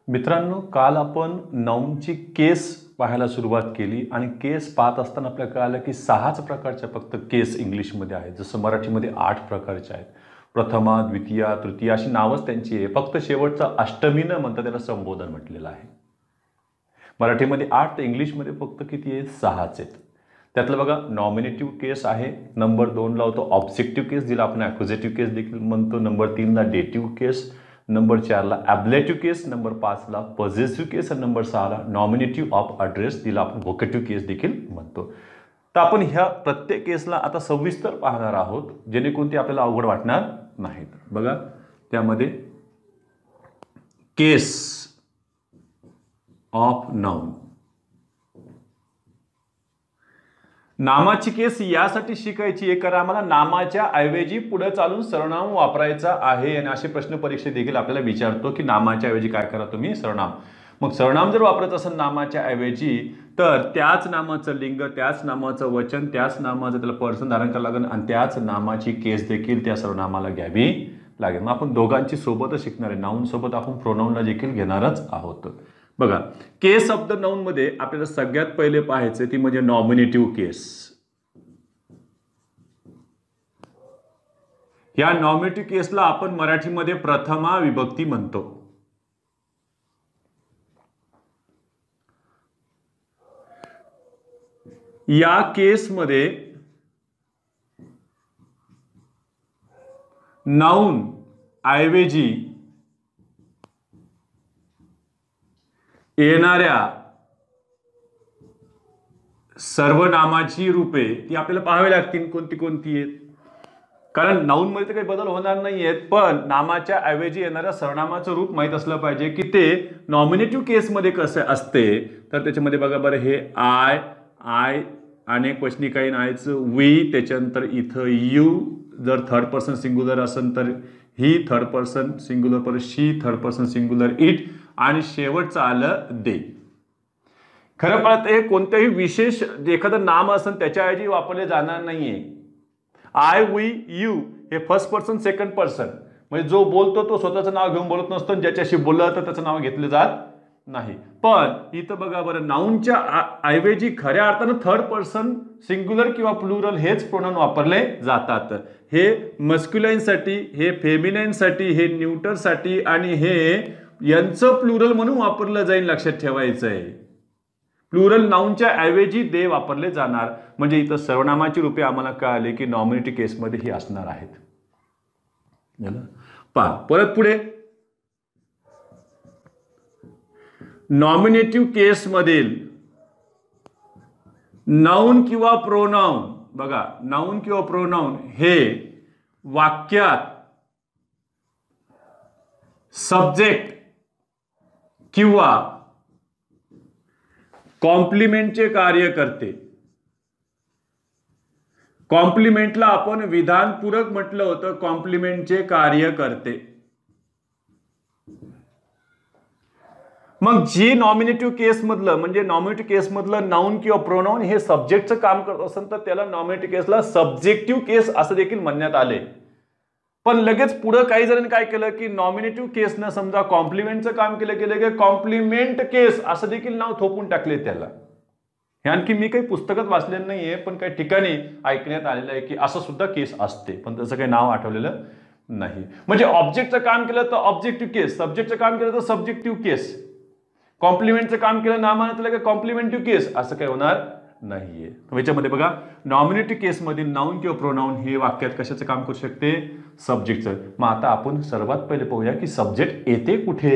मित्रांनो, काल आपण नाऊनची केस पाहायला सुरुवात केली आणि केस पाहत असताना आपल्याला कळालं की 6च प्रकारच्या फक्त केस इंग्लिशमध्ये आहेत. जसं मराठीमध्ये 8 प्रकारच्या आहेत. प्रथमा, द्वितीया, तृतीया अशी नावच त्यांची आहे. फक्त शेवटचं अष्टमी न म्हणता त्याला संबोधन म्हटलेलं आहे. मराठीमध्ये 8 तर इंग्लिशमध्ये फक्त किती आहेत? 6च आहेत. त्यातलं बघा नॉमिनेटिव्ह केस आहे. नंबर 2ला होतो ऑब्जेक्टिव्ह केस, जिला आपण ॲक्युझेटिव्ह केस देखील म्हणतो. नंबर 3ला डेटिव्ह केस, नंबर 4ला ॲब्लेटिव्ह केस, नंबर 5ला पॉझेसिव्ह केस आणि नंबर 6ला नॉमिनेटिव्ह ऑफ ॲड्रेस, जिला आपण व्होकेटिव्ह केस देखील म्हणतो. तर आपण ह्या प्रत्येक केसला आता सविस्तर पाहणार आहोत, जेणेकरून ती आपल्याला अवघड वाटणार नाहीत. बघा त्यामध्ये केस ऑफ नाउन. नामाची केस यासाठी शिकायची आहे कारण आम्हाला नामाच्या ऐवजी पुढे चालून सर्वनाम वापरायचा आहे आणि असे प्रश्न परीक्षेत देखील आपल्याला विचारतो की नामाच्या ऐवजी काय करा तुम्ही? सर्वनाम. मग सर्वनाम जर वापरायचं असेल नामाच्या ऐवजी तर त्याच नामाचं लिंग, त्याच नामाचं वचन, त्याच नामाचं त्याला पर्सन धारण करावं लागेल आणि त्याच नामाची केस देखील त्या सर्वनामाला घ्यावी लागेल. मग आपण दोघांची सोबतच शिकणार आहे. नाऊन सोबत आपण प्रोनाऊनला देखील घेणारच आहोत. बघा केस ऑफ द नाऊन मध्ये आपल्याला सगळ्यात पहिले पाहायचं ती म्हणजे नॉमिनेटिव्ह केस. या नॉमिनेटिव्ह केसला आपण मराठीमध्ये प्रथमा विभक्ती म्हणतो. या केसमध्ये नाऊन ऐवजी येणाऱ्या सर्वनामाची रूपे ती आपल्याला पाहावी लागतील कोणती कोणती आहेत. कारण नाऊन मध्ये तर काही बदल होणार नाहीयेत, पण नामाच्या ऐवजी येणाऱ्या सर्वनामाचं रूप माहीत असलं पाहिजे की ते नॉमिनेटिव्ह केसमध्ये कसं असते. तर त्याच्यामध्ये बघा बरं, हे आय अनेक वचनी काही नाहीचं, वी, त्याच्यानंतर इथं यू, जर थर्ड पर्सन सिंग्युलर असेल तर ही थर्ड पर्सन सिंग्युलर, परत शी थर्ड पर्सन सिंग्युलर, इट आणि शेवटचं आलं दे. खरं पाहत हे कोणत्याही विशेष एखादं नाम असेल त्याच्याऐवजी वापरले जाणार नाहीये. आय, वी, यू हे फर्स्ट पर्सन सेकंड पर्सन, म्हणजे जो बोलतो तो स्वतःचं नाव घेऊन बोलत नसतो, ज्याच्याशी बोललं तर त्याचं नाव घेतलं जात नाही. पण इथं बघा बरं, नाऊनच्या ऐवजी खऱ्या अर्थानं थर्ड पर्सन सिंग्युलर किंवा प्लुरल हेच प्रोनाउन वापरले जातात. हे मस्क्युलाइनसाठी, हे फेमिनाइनसाठी, हे न्यूटरसाठी आणि हे यांचं प्लुरल म्हणून वापरलं जाईल, लक्षात ठेवायचं आहे. प्लुरल नाऊनच्या ऐवजी दे वापरले जाणार. म्हणजे इथं सर्वनामाची रूपे आम्हाला कळाले की नॉमिनेटिव्ह केसमध्ये ही असणार आहेत. पहा परत पुढे, नॉमिनेटिव्ह केसमधील नाऊन किंवा प्रोनाऊन, बघा नाऊन किंवा प्रोनाऊन हे वाक्यात सब्जेक्ट किंवा कॉम्प्लिमेंटचे कार्य करते. कॉम्प्लिमेंटला आपण विधानपूरक म्हटलं होतं, कॉम्प्लिमेंटचे कार्य करते. मग जी नॉमिनेटिव्ह केस मधलं, म्हणजे नॉमिनेटिव्ह केस मधलं नाऊन किंवा प्रोनाऊन हे सब्जेक्टचं काम करत असेल तर त्याला नॉमिनेटिव्ह केसला सब्जेक्टिव्ह केस असं देखील म्हणण्यात आले. पण लगेच पुढे काही जणांनी काय केलं की नॉमिनेटिव्ह केसनं समजा कॉम्प्लिमेंटचं काम केलं की कॉम्प्लिमेंट केस असं देखील नाव थोपून टाकले त्याला. हे आणखी मी काही पुस्तकात वाचलेलं नाहीये, पण काही ठिकाणी ऐकण्यात आलेलं आहे की असं सुद्धा केस असते, पण त्याचं काही नाव आठवलेलं नाही. म्हणजे ऑब्जेक्टचं काम केलं तर ऑब्जेक्टिव्ह केस, सब्जेक्टचं काम केलं तर सब्जेक्टिव्ह केस, कॉम्प्लिमेंटचं काम केलं नामानं तर कॉम्प्लिमेंटिव्ह केस, असं काही होणार नाहीये. याच्यामध्ये बघा नॉमिनेटिव्ह केसमध्ये नाऊन किंवा प्रोनाऊन हे वाक्यात कशाचं काम करू शकते? सब्जेक्टचं. मग आता आपण सर्वात पहिले पाहूया की सब्जेक्ट येते कुठे.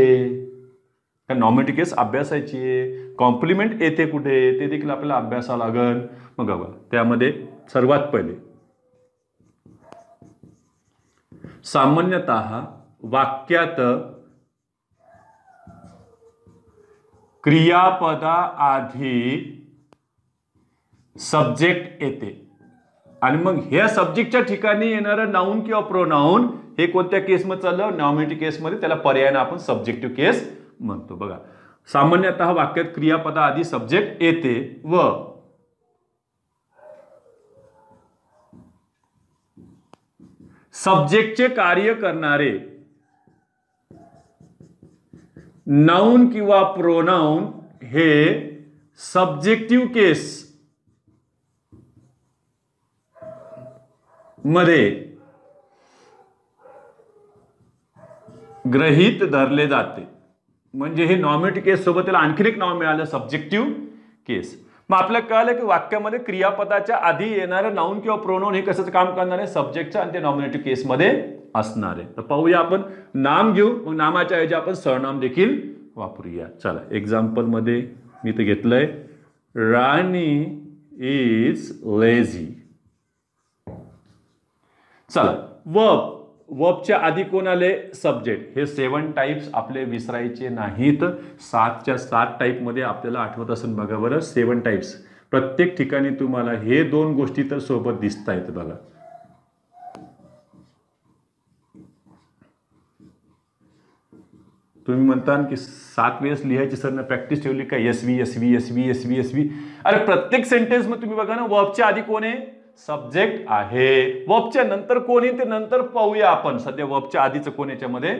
नॉमिनेटिव्ह केस अभ्यासायची आहे, कॉम्प्लिमेंट येते कुठे ते देखील आपल्याला अभ्यासावं लागेल. मग बघा त्यामध्ये सर्वात पहिले सामान्यतः वाक्यात क्रियापदा आधी सब्जेक्ट येते आणि मग ह्या सब्जेक्टच्या ठिकाणी येणारं नाऊन किंवा प्रोनाऊन हे कोणत्या केसमध्ये चाललं? नॉमिनेटिव्ह केसमध्ये. त्याला पर्यायाने आपण सब्जेक्टिव्ह केस म्हणतो. बघा सामान्यतः वाक्यात क्रियापदा आधी सब्जेक्ट येते व सब्जेक्टचे कार्य करणारे नाऊन किंवा प्रोनाऊन हे सब्जेक्टिव्ह केस मध्ये गृहीत धरले जाते. म्हणजे हे नॉमिनेटिव्ह केस सोबत त्याला आणखीन एक नाव मिळालं, सब्जेक्टिव्ह केस. मग आपल्याला कळलं की वाक्यामध्ये क्रियापदाच्या आधी येणारं नाऊन किंवा प्रोनाऊन हे कसं काम करणार आहे, सब्जेक्टच्या आणि ते नॉमिनेटिव्ह केसमध्ये असणार आहे. तर पाहूया, आपण नाम घेऊ, मग नामाच्या ऐवजी आपण सरनाम देखील वापरूया. चला, एक्झाम्पल मध्ये मी ते घेतलंय, राणी इज लेझी. चला, वर्बच्या आधी कोण आले, सब्जेक्ट. हे 7 टाइप्स आपले विसरायचे नाहीत. 7च्या 7 टाइप मध्ये आपल्याला आठवत असेल बघा बरं, 7 टाइप्स. प्रत्येक ठिकाणी तुम्हाला हे 2 गोष्टी तर सोबत दिसता येत बघा. तुम्ही म्हणता की 7 वेळेस लिहायची सर प्रॅक्टिस ठेवली का, SV SV SV SV SV. अरे प्रत्येक सेंटेन्स मध्ये तुम्ही बघा ना, वर्बच्या आधी कोण आहे, सब्जेक्ट आहे. वर्बच्या नंतर कोण आहे ते नंतर पाहूया आपण. सध्या वर्बच्या आधीचं कोण याच्यामध्ये,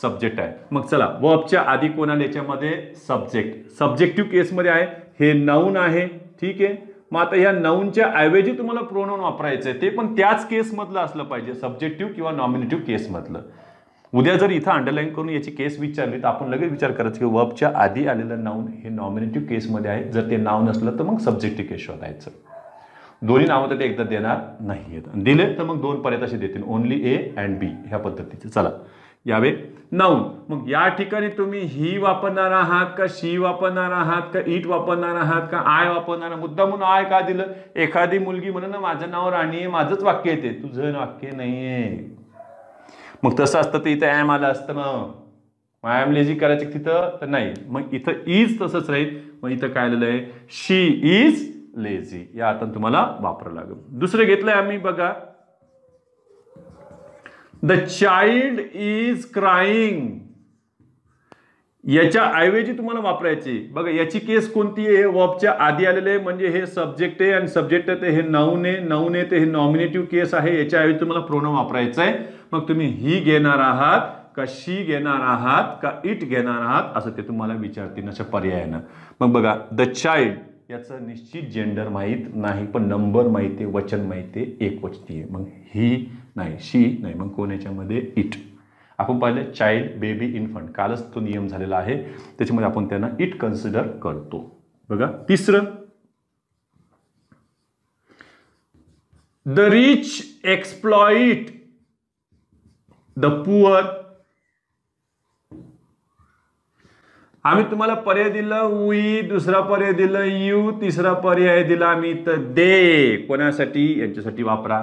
सब्जेक्ट आहे. मग चला, वर्बच्या आधी कोण आले याच्यामध्ये, सब्जेक्ट. सब्जेक्टिव्ह केसमध्ये आहे, हे नाऊन आहे. ठीक आहे. मग आता या नाऊनच्या ऐवजी तुम्हाला प्रोनाऊन वापरायचं आहे, ते पण त्याच केस मधलं असलं पाहिजे, सब्जेक्टिव्ह किंवा नॉमिनेटिव्ह केस मधलं. उद्या जर इथं अंडरलाईन करून याची केस विचारली तर आपण लगेच विचार करायचं की वर्बच्या आधी आलेलं नाऊन हे नॉमिनेटिव्ह केसमध्ये आहे. जर ते नाऊन असलं तर मग सब्जेक्टिव्ह केस शोधायचं. दोन्ही नावं तर ते एकदा देणार नाहीयेत, दिले तर मग 2 पर्याय असे देतील, ओनली ए अँड बी ह्या पद्धतीचे. चला, यावे नाऊन. मग या ठिकाणी तुम्ही ही वापरणार आहात का, शी वापरणार आहात का, इट वापरणार आहात का, आय वापरणार. मुद्दामून आय का दिलं, एखादी मुलगी म्हणून ना माझं नाव राणी आहे, माझंच वाक्य येते, तुझं वाक्य नाहीये. मग तसं असतं तर इथं ॲम आलं असतं, मग आय एम लेझी करायचं तिथं तर नाही. मग इथं इज तसंच राहील. मग इथं काय आलेलं आहे, शी इज लेझी. या आता तुम्हाला वापरावं लागेल. दुसरं घेतलंय आम्ही बघा, द चाइल्ड इज क्राईंग. याच्या ऐवजी तुम्हाला वापरायचे बघा, याची केस कोणती आहे, वर्बच्या आधी आलेले आहे, म्हणजे हे सब्जेक्ट आहे आणि सब्जेक्ट आहे, हे नाऊन आहे, नाऊन आहे ते हे नॉमिनेटिव्ह केस आहे. याच्या ऐवजी तुम्हाला प्रोनाऊन वापरायचं आहे. मग तुम्ही ही घेणार आहात का, शी घेणार आहात का, इट घेणार आहात, असं ते तुम्हाला विचारतील अशा पर्यायानं. मग बघा, द चाइल्ड याचं निश्चित जेंडर माहीत नाही, पण नंबर माहिती आहे, वचन माहिती आहे, एकवचनी आहे. मग ही नाही, शी नाही, मग कोण याच्यामध्ये, इट. आपण पाहिलं चाइल्ड, बेबी, इन्फंट, कालच तो नियम झालेला आहे, त्याच्यामध्ये आपण त्यांना इट कन्सिडर करतो. बघा, तिसरं, the rich exploit the poor. आम्ही तुम्हाला पर्याय दिला वी, दुसरा पर्याय दिला यू, तिसरा पर्याय दिला आम्ही तर दे. कोणासाठी, यांच्यासाठी वापरा.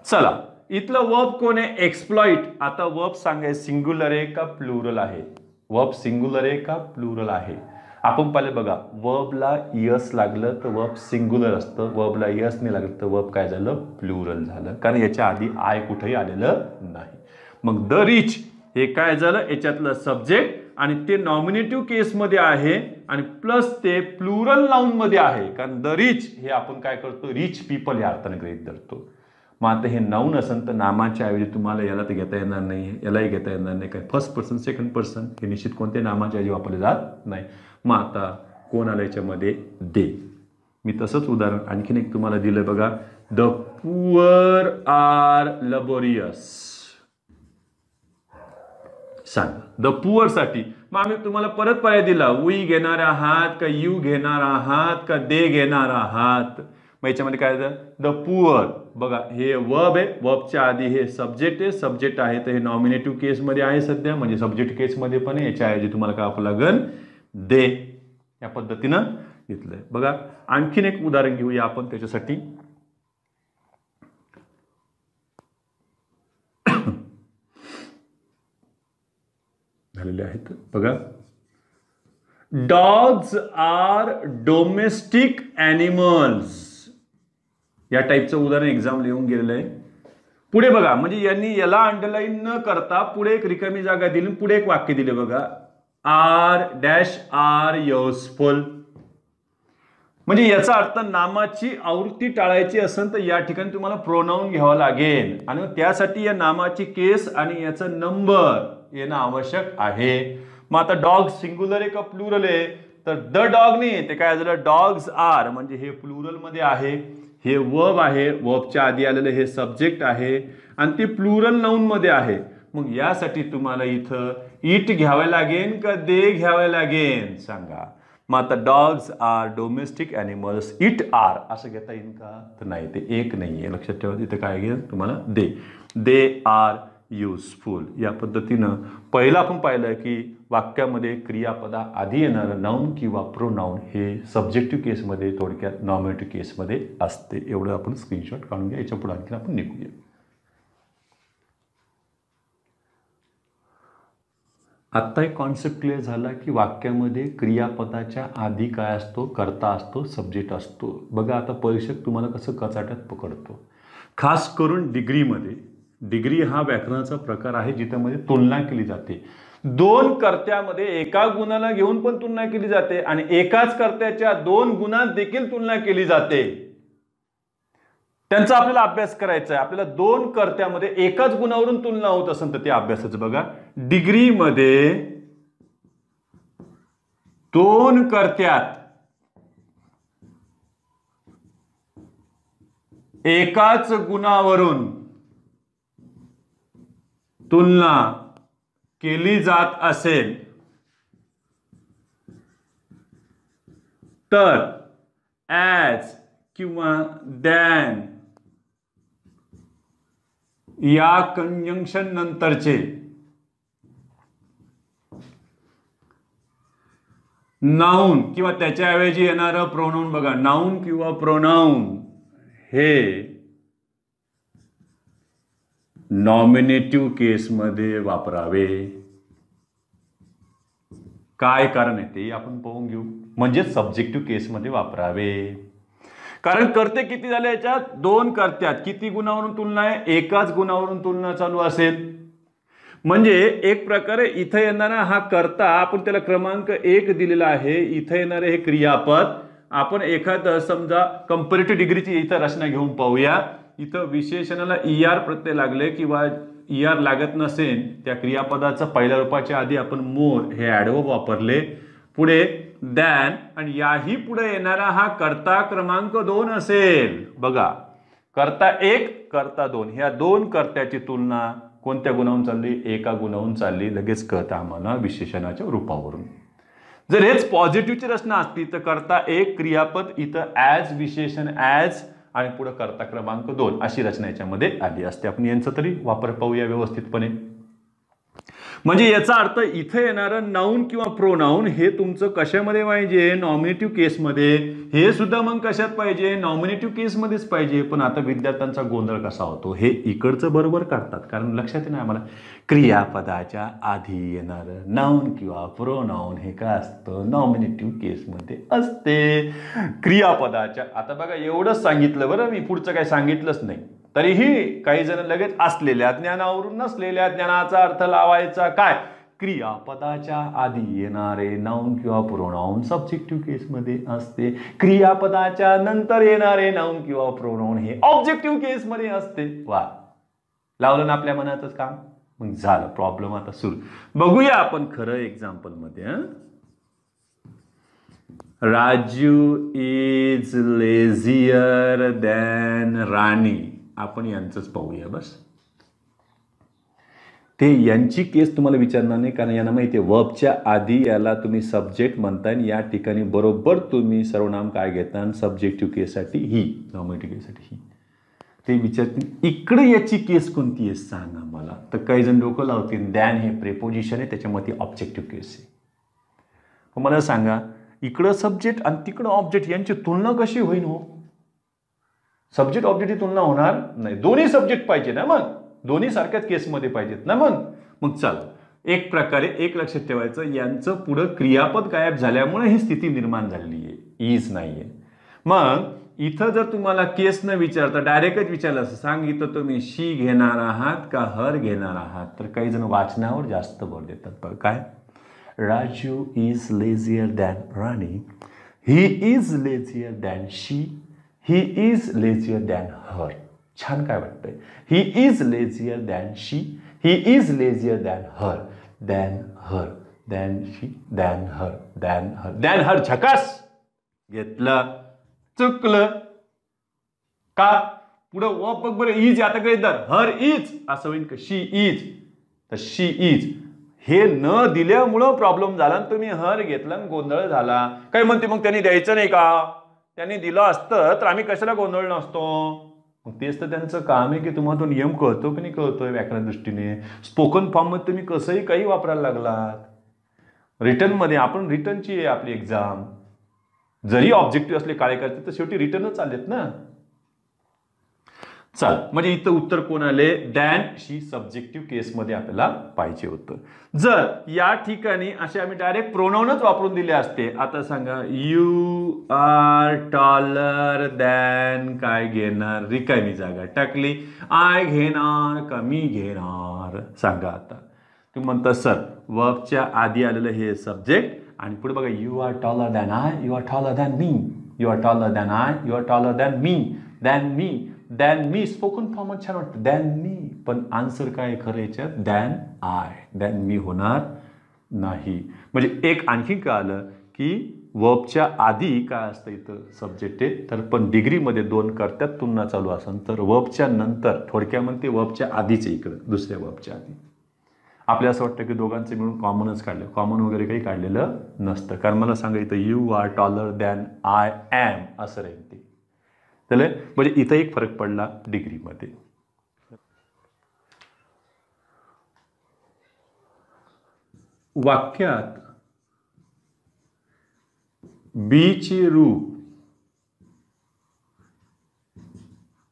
चला, इथलं वर्ब कोण आहे, एक्सप्लॉइट. आता वर्ब सांगाय सिंग्युलर आहे का प्लुरल आहे, वर्ब सिंग्युलर आहे का प्लुरल आहे. आपण पाहिलं बघा, वर्बला यस लागलं तर वर्ब सिंग्युलर असतं, वर्बला यस नाही लागलं तर वर्ब काय झालं, प्लुरल झालं, कारण याच्या आधी आय कुठेही आलेलं नाही. मग द रिच हे काय झालं, याच्यातलं सब्जेक्ट आणि ते नॉमिनेटिव्ह केसमध्ये आहे आणि प्लस ते प्लुरल नाऊन मध्ये आहे, कारण द रिच हे आपण काय करतो, रिच पीपल या अर्थाने गृहीत धरतो. मग आता हे नाऊन असेल तर नामाच्या ऐवजी तुम्हाला याला तर घेता येणार नाही, यालाही घेता येणार नाही. काय फर्स्ट पर्सन, सेकंड पर्सन हे निश्चित कोणत्या नामाच्या ऐवजी वापरले जात नाही. मग आता कोण आलं याच्यामध्ये, दे. मी तसंच उदाहरण आणखीन एक तुम्हाला दिलं बघा, द पुअर आर लबोरियस. सांगा, द पुअर साठी मग आम्ही तुम्हाला परत पर्याय दिला, वी घेणार आहात का, यू घेणार आहात का, दे घेणार आहात. मग याच्यामध्ये काय झालं, द पुअर. बघा, हे वर्ब आहे, वर्बच्या आधी हे सब्जेक्ट आहे, सब्जेक्ट आहे तर हे नॉमिनेटिव्ह केसमध्ये आहे सध्या, म्हणजे सब्जेक्ट केसमध्ये पण आहे. याच्या ऐवजी तुम्हाला काय वापरावं लागेल, दे. या पद्धतीनं घेतलंय. बघा, आणखीन एक उदाहरण घेऊया आपण त्याच्यासाठी. झालेले आहेत बघा, डॉग्स आर डोमेस्टिक ॲनिमल्स. या टाईपचं उदाहरण एक्झाम लिहून गेलेलं आहे. पुढे बघा, म्हणजे यांनी याला अंडरलाईन न करता पुढे एक रिकामी जागा दिली, पुढे एक वाक्य दिले बघा, आर डॅश आर युजफुल. म्हणजे याचा अर्थ नामाची आवृत्ती टाळायची असेल तर या ठिकाणी तुम्हाला प्रोनाऊन घ्यावा लागेल आणि त्यासाठी या नामाची केस आणि याचा नंबर येणं आवश्यक आहे. मग आता डॉग सिंग्युलर आहे का प्लुरल आहे, तर द डॉग नाही, ते काय झालं डॉग्स आर, म्हणजे हे प्लुरल मध्ये आहे, हे वर्ब आहे, वर्बच्या आधी आलेलं हे सब्जेक्ट आहे आणि ते प्लुरल नाउन मध्ये आहे. मग यासाठी तुम्हाला इथं इट घ्यावे लागेल का दे घ्यावे लागेल सांगा. मग आता dogs are domestic animals, it are असं घेता येईल का, तर नाही, ते एक नाही आहे, लक्षात ठेवा. इथं काय घेईल तुम्हाला दे आर युजफुल. या पद्धतीनं पहिलं आपण पाहिलं की वाक्यामध्ये क्रियापदा आधी येणारं नाउन किंवा प्रोनाउन हे सब्जेक्टिव्ह केसमध्ये, थोडक्यात नॉमिनेटिव्ह केसमध्ये असते. एवढं आपण स्क्रीनशॉट काढून घ्या. याच्या पुढे आणखी आपण निघूया. आत्ता एक कॉन्सेप्ट क्लिअर झाला की वाक्यामध्ये क्रियापदाच्या आधी काय असतो, कर्ता असतो, सब्जेक्ट असतो. बघा आता परीक्षक तुम्हाला कसं कचाट्यात पकडतो, खास करून डिग्रीमध्ये. डिग्री हा व्याकरणाचा प्रकार आहे जिथं मध्ये तुलना केली जाते. दोन कर्त्यामध्ये एका गुणाला घेऊन पण तुलना केली जाते आणि एकाच कर्त्याच्या दोन गुणात देखील तुलना केली जाते. त्यांचा आपल्याला अभ्यास करायचा आहे. आपल्याला दोन कर्त्यामध्ये एकाच गुणावरून तुलना होत असेल तर ते अभ्यासाचं बघा. डिग्रीमध्ये दोन कर्त्यात एकाच गुणावरून तुलना केली जात असेल तर ॲज किंवा दॅन या कंजंक्शन नंतरचे नाउन किंवा त्याच्याऐवजी येणारं प्रोनाउन, बघा नाउन किंवा प्रोनाउन हे नॉमिनेटिव्ह केसमध्ये वापरावे. काय कारण आहे ते आपण पाहून घेऊ. म्हणजे सब्जेक्टिव्ह केसमध्ये वापरावे. कारण कर्ते किती झाले याच्यात, दोन कर्त्यात किती गुणावरून तुलना आहे, एकाच गुणावरून तुलना चालू असेल. म्हणजे एक प्रकारे इथं येणारा हा कर्ता आपण त्याला क्रमांक 1 दिलेला आहे. इथं येणारे हे क्रियापद आपण एखादं समजा कंपॅरेटिव्ह डिग्रीची इथं रचना घेऊन पाहूया. इथं विशेषणाला ER प्रत्यय लागले किंवा ER लागत नसेल त्या क्रियापदाचं पहिल्या रूपाच्या आधी आपण मोर हे ॲडव्हर्ब वापरले, पुढे दॅन आणि याही पुढे येणारा हा कर्ता क्रमांक 2 असेल. बघा कर्ता 1 कर्ता 2 ह्या दोन कर्त्याची तुलना कोणत्या गुणावरून चालली, एका गुणावरून चालली. लगेच कळतं आम्हाला विशेषणाच्या रूपावरून. जर हेच पॉझिटिव्हची रचना असती तर कर्ता 1 क्रियापद इथं ॲज विशेषण ॲज आणि पुढे कर्ता क्रमांक 2 अशी रचना याच्यामध्ये आली असते. आपण यांचा तरी वापर पाहूया व्यवस्थितपणे. म्हणजे याचा अर्थ इथे येणारं नाउन किंवा प्रोनाउन हे तुमचं कशामध्ये पाहिजे, नॉमिनेटिव्ह केसमध्ये. हे सुद्धा मग कशात पाहिजे, नॉमिनेटिव्ह केसमध्येच पाहिजे. पण आता विद्यार्थ्यांचा गोंधळ कसा होतो, हे इकडचं बरोबर काढतात कारण लक्षात येणार आम्हाला क्रियापदाच्या आधी येणारं नाउन किंवा प्रोनाउन हे काय असतं, नॉमिनेटिव्ह केसमध्ये असते. क्रियापदाच्या आता बघा एवढंच सांगितलं बरं मी, पुढचं काही सांगितलंच नाही. तरीही काही जण लगेच असलेल्या ज्ञानावरून नसलेल्या ज्ञानाचा अर्थ लावायचा. काय, क्रियापदाच्या आधी येणारे नाउन किंवा प्रोनाउन सब्जेक्टिव्ह केसमध्ये असते. क्रियापदाच्या नंतर येणारे नाउन किंवा प्रोनाउन हे ऑब्जेक्टिव्ह केसमध्ये असते. वा, लावलं ना आपल्या मनातच काम. मग झालं प्रॉब्लेम आता सुरू. बघूया आपण खरं एक्झाम्पल मध्ये. राजू इज लेझियर दॅन राणी. आपण यांचंच पाहूया बस. ते यांची केस तुम्हाला विचारणार नाही कारण यांना माहिती आहे वर्बच्या आधी याला तुम्ही सब्जेक्ट म्हणताय. या ठिकाणी बरोबर तुम्ही सर्वनाम काय घेता, सब्जेक्टिव्ह केससाठी ही, नॉमिनेटिव्ह केससाठी ही. ते विचारतील इकडे याची केस कोणती आहे सांगा मला. तर काही जण डोकं लावतील दॅन हे प्रेपोजिशन आहे त्याच्यामध्ये ऑब्जेक्टिव्ह केस आहे. मला सांगा इकडं सब्जेक्ट आणि तिकडं ऑब्जेक्ट यांची तुलना कशी होईल हो. सब्जेक्ट ऑब्जेक्टची तुलना होणार नाही. दोन्ही सब्जेक्ट पाहिजे ना, मग दोन्ही सारख्याच केसमध्ये पाहिजेत ना. मग चल एक प्रकारे एक लक्षात ठेवायचं, यांचं पुढं क्रियापद गायब झाल्यामुळे ही स्थिती निर्माण झालेली आहे, इज नाहीये. मग इथं जर तुम्हाला केस न विचारता डायरेक्टच विचारलं असं सांगितलं तुम्ही शी घेणार आहात का हर घेणार आहात, तर काही जण वाचनावर जास्त भर देतात. काय, Raju is lazier than Rani, he is lazier than she, he is lazier than her. छान काय वाटतंय, he is lazier than she, he is lazier than her, than she, than her, than her, than her. झकास. घेतलं. चुकलं का? पुढं व बघ बरं, इज आता काय तर हर इज असं होईल का? शी इज, तर शी इज. हे न दिल्यामुळं प्रॉब्लेम झाला. तुम्ही हर घेतला गोंधळ झाला. काय म्हणते मग त्यांनी द्यायचं नाही का? त्यांनी दिलं असतं तर आम्ही कशाला गोंधळ नसतो. मग तेच तर त्यांचं काम आहे की तुम्हाला तो नियम कळतो की नाही कळतोय व्याकरण दृष्टीने. स्पोकन फॉर्म मध्ये तुम्ही कसंही काही वापरायला लागलात. रिटर्न मध्ये आपण रिटर्नची आहे आपली एक्झाम. जरी ऑब्जेक्टिव्ह असले काळे करते तर शेवटी रिटर्नच आलेत ना. चल, म्हणजे इथं उत्तर कोण आले? दॅन शी सब्जेक्टिव्ह केसमध्ये आपल्याला पाहिजे होतं. जर या ठिकाणी असे आम्ही डायरेक्ट प्रोनाउनच वापरून दिले असते. आता सांगा, यू आर टॉलर दॅन, काय घेणार? रिकामी जागा टाकली. आय घेणार का मी घेणार? सांगा आता. तुम्ही म्हणता सर वर्बच्या आधी आलेलं हे सब्जेक्ट आणि पुढे बघा, you are taller than I, you are taller than me, you are taller than I, you are taller than me, than me, than me. Spoken form छान वाटतं, दॅन मी. पण आन्सर काय खरं याच्यात? दॅन आय, दॅन मी होणार नाही. म्हणजे एक आणखी काय आलं की वर्बच्या आधी काय असतं इथं? सब्जेक्ट आहे. तर पण डिग्रीमध्ये दोन कर्त्यात तुलना चालू असेल तर वर्बच्या नंतर, थोडक्यामध्ये ते वर्बच्या आधीच आहे इकडं, दुसऱ्या वर्बच्या आधी. आपल्याला असं वाटतं की दोघांचे मिळून कॉमनच काढलं. कॉमन वगैरे काही काढलेलं नसतं. कारण मला सांगा इथं you are taller than I am असं राहील ते. त्याला म्हणजे इथं एक फरक पडला डिग्रीमध्ये. वाक्यात बीचे रूप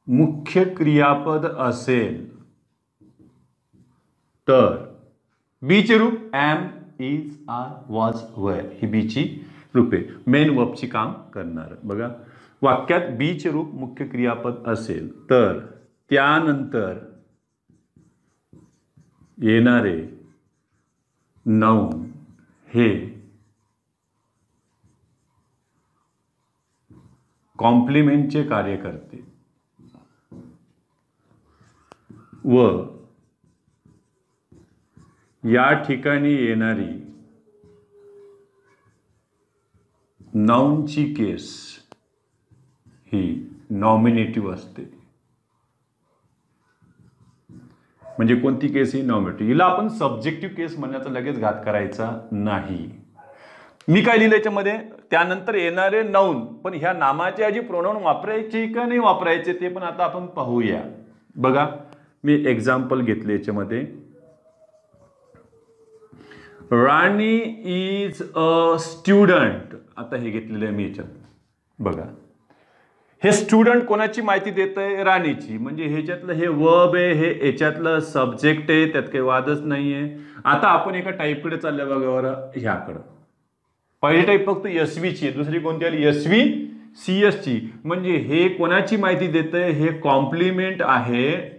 मुख्य क्रियापद असेल तर बीचे रूप एम, इज, आर, वॉज, वर ही बीची रूपे मेन वर्बची काम करणार. बघा, वाक्यात बीचे रूप मुख्य क्रियापद असेल तर त्यानंतर येणारे नाउन हे कॉम्प्लिमेंटचे कार्य करते व या ठिकाणी येणारी नाउनची केस ही नॉमिनेटिव्ह असते. म्हणजे कोणती केस ही? नॉमिनेटिव्ह. हिला आपण सब्जेक्टिव्ह केस म्हणण्याचा लगेच घात करायचा नाही. मी काय लिहिलं याच्यामध्ये? त्यानंतर येणारे नाउन, पण ह्या नामाच्या ऐवजी प्रोनाउन वापरायचे का नाही वापरायचे ते पण आता आपण पाहूया. बघा, मी एक्झाम्पल घेतले याच्यामध्ये. राणी इज अ स्टुडंट. आता हे घेतलेलं आहे मी याच्यात. बघा, हे स्टुडंट कोणाची माहिती देत आहे? राणीची. म्हणजे ह्याच्यातलं हे वर्ब आहे, हे याच्यातलं सब्जेक्ट आहे, त्यात काही वादच नाहीये. आता आपण एका टाईपकडे चालल्या बघा बरं, ह्याकडं. पहिली टाईप फक्त यस्वीची आहे, दुसरी कोणती आली? यस्वी सीएसची. म्हणजे हे कोणाची माहिती देत आहे? हे कॉम्प्लिमेंट आहे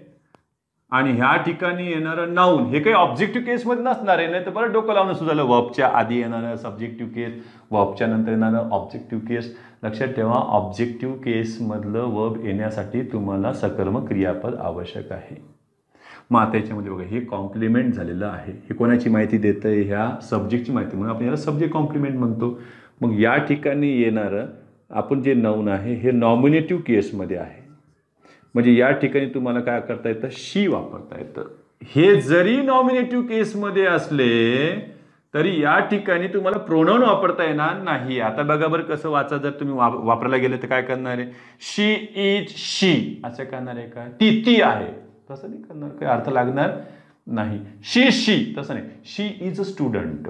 आणि ह्या ठिकाणी येणारं नाउन हे काही ऑब्जेक्टिव्ह केसमध्ये नसणार आहे. नाही तर बरं डोकं लावणं सुद्धा झालं. वर्बच्या आधी येणारं सब्जेक्टिव्ह केस, वर्बच्या नंतर येणारं ऑब्जेक्टिव्ह केस. लक्षात ठेवा, ऑब्जेक्टिव्ह केसमधलं वर्ब येण्यासाठी तुम्हाला सकर्मक क्रियापद आवश्यक आहे. मग आता याच्यामध्ये बघा, हे कॉम्प्लिमेंट झालेलं आहे. हे कोणाची माहिती देतं आहे? ह्या सब्जेक्टची माहिती, म्हणून आपण याला सब्जेक्ट कॉम्प्लिमेंट म्हणतो. मग या ठिकाणी येणारं आपण जे नाउन आहे हे नॉमिनेटिव्ह केसमध्ये आहे. म्हणजे या ठिकाणी तुम्हाला काय करता येतं? शी वापरता येतं. हे जरी नॉमिनेटिव्ह केसमध्ये असले तरी या ठिकाणी तुम्हाला प्रोनाउन वापरता येणार नाही. आता बघा बरं कसं वाचा. जर तुम्ही वापरायला गेले तर काय करणार आहे? शी इज शी असं करणार आहे का? ती आहे तसं नाही करणार, काही अर्थ लागणार नाही. शी तसं नाही. शी इज अ स्टुडंट.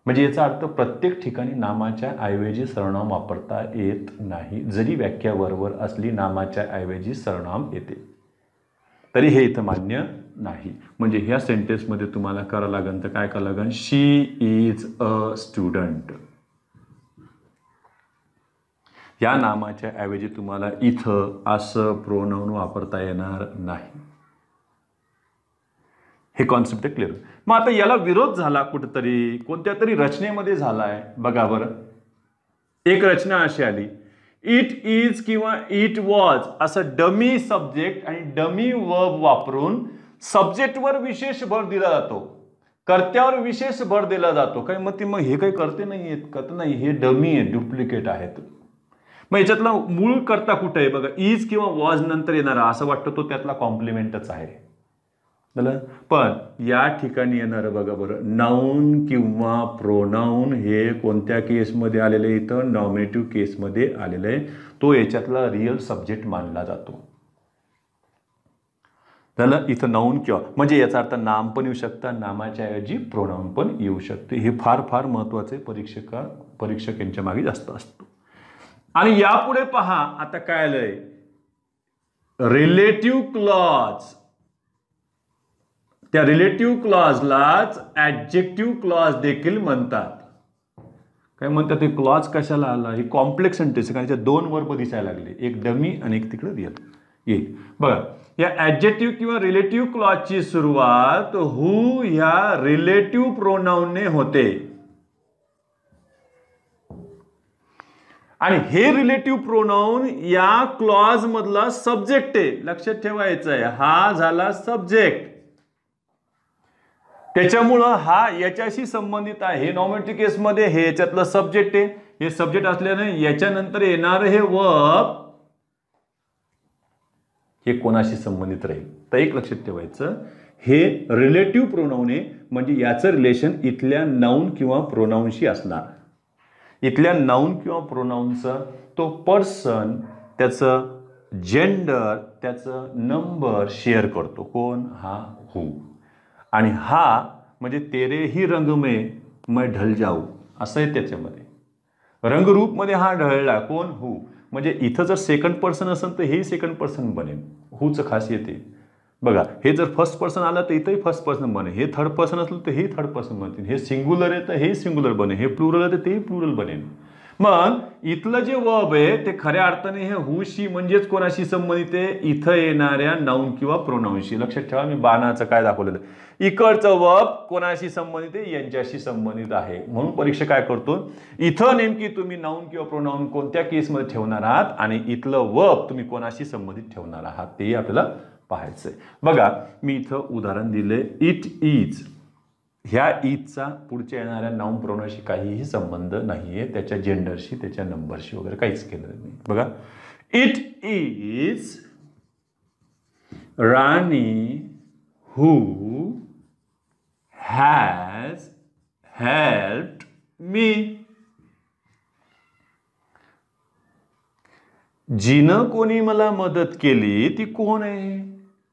म्हणजे याचा अर्थ प्रत्येक ठिकाणी नामाच्या ऐवजी सर्वनाम वापरता येत नाही. जरी व्याख्या बरोबर असली नामाच्या ऐवजी सर्वनाम येते तरी हे इथं मान्य नाही. म्हणजे ह्या सेंटेन्समध्ये तुम्हाला करावं लागेल तर काय करावं लागेल? शी इज अ स्टुडंट. या नामाच्या ऐवजी तुम्हाला इथं असं प्रोनाउन वापरता येणार नाही. हे कॉन्सेप्ट क्लिअर. मग आता याला विरोध झाला कुठेतरी, कोणत्या तरी रचनेमध्ये झालाय. बघा बरं, एक रचना अशी आली, इट इज किंवा इट वॉज असं डमी सब्जेक्ट आणि डमी वर्ब वापरून सब्जेक्टवर विशेष भर दिला जातो. कर्त्यावर विशेष भर दिला जातो. काय मग हे काही करते नाही करत नाही, हे डमी आहे, डुप्लिकेट आहेत. मग याच्यातला मूळ कर्ता कुठे आहे बघा, इज किंवा वॉज नंतर येणारा असं वाटतं तो त्यातला कॉम्प्लिमेंटच आहे. पण या ठिकाणी येणारं बघा बरं, नाऊन किंवा प्रोनाऊन हे कोणत्या केसमध्ये आलेलं आहे, इथं नॉमिनेटिव्ह केसमध्ये आलेलं आहे. तो याच्यातला रिअल सब्जेक्ट मानला जातो. झालं. इथं नाऊन किंवा म्हणजे याचा अर्थ नाम पण येऊ शकतं, नामाच्या ऐवजी प्रोनाऊन पण येऊ शकते. हे फार फार महत्वाचे परीक्षक यांच्या मागे जास्त असतो. आणि यापुढे पहा आता काय आलंय, रिलेटिव्ह क्लॉज. त्या रिलेटिव्ह क्लॉजलाच ऍडजेक्टिव्ह क्लॉज देखील म्हणतात. काय म्हणतात ते क्लॉज कशाला आला, ही कॉम्प्लेक्स सेंटेन्स कारण त्याच्यात दोन वर्ब दिसायला लागले, एक डमी आणि एक तिकडे रिअल येईल. बघा या ऍडजेक्टिव्ह किंवा रिलेटिव्ह क्लॉजची सुरुवात हू ह्या रिलेटिव्ह प्रोनाऊनने होते. आणि हे रिलेटिव्ह प्रोनाऊन या क्लॉज मधला सब्जेक्ट आहे, लक्षात ठेवायचं आहे. हा झाला सब्जेक्ट, त्याच्यामुळं हा याच्याशी संबंधित आहे. हे नॉमिनेटिव्ह केसमध्ये हे याच्यातलं सब्जेक्ट आहे, हे सब्जेक्ट असल्याने याच्यानंतर येणार हे वर्ब हे कोणाशी संबंधित राहील. तर एक लक्षात ठेवायचं, हे रिलेटिव्ह प्रोनाऊन आहे म्हणजे याचं रिलेशन इथल्या नाऊन किंवा प्रोनाऊनशी असणार. इथल्या नाऊन किंवा प्रोनाऊनचं तो पर्सन, त्याचं जेंडर, त्याचं नंबर शेअर करतो. कोण? हा हू. आणि हा म्हणजे तेरे ही रंग में मैं ढल जाऊ असं आहे त्याच्यामध्ये. रंगरूपमध्ये हा ढळला कोण? हू. म्हणजे इथं जर सेकंड पर्सन असेल तर हे सेकंड पर्सन बनेल. हूचं खासियत आहे बघा. हे जर फर्स्ट पर्सन आलं तर इथंही फर्स्ट पर्सन बनेल, हे थर्ड पर्सन असलं तर हे थर्ड पर्सन बनतील, हे सिंग्युलर आहे तर हे सिंग्युलर बनेल, हे प्लुरल आहे तर ते प्लुरल बनेल. मग इथलं जे वर्ब आहे ते खऱ्या अर्थाने हे हूशी म्हणजेच कोणाशी संबंधित आहे, इथं येणाऱ्या नाऊन किंवा प्रोनाऊनशी. लक्षात ठेवा मी बाणाचं काय दाखवलेलं, इकडचं वर्ब कोणाशी संबंधित आहे, यांच्याशी संबंधित आहे. म्हणून परीक्षा काय करतो, इथं नेमकी तुम्ही नाऊन किंवा प्रोनाऊन कोणत्या केसमध्ये ठेवणार आहात आणि इथलं वर्ब तुम्ही कोणाशी संबंधित ठेवणार आहात ते आपल्याला पाहायचंय. बघा मी इथं उदाहरण दिले, इट इज. ह्या इजचा पुढच्या येणाऱ्या नाऊन प्रोनाऊनशी काहीही संबंध नाहीये, त्याच्या जेंडरशी, त्याच्या नंबरशी वगैरे काहीच केलं नाही. बघा it is Rani who has helped me. जिनं कोणी मला मदत केली ती कोण आहे?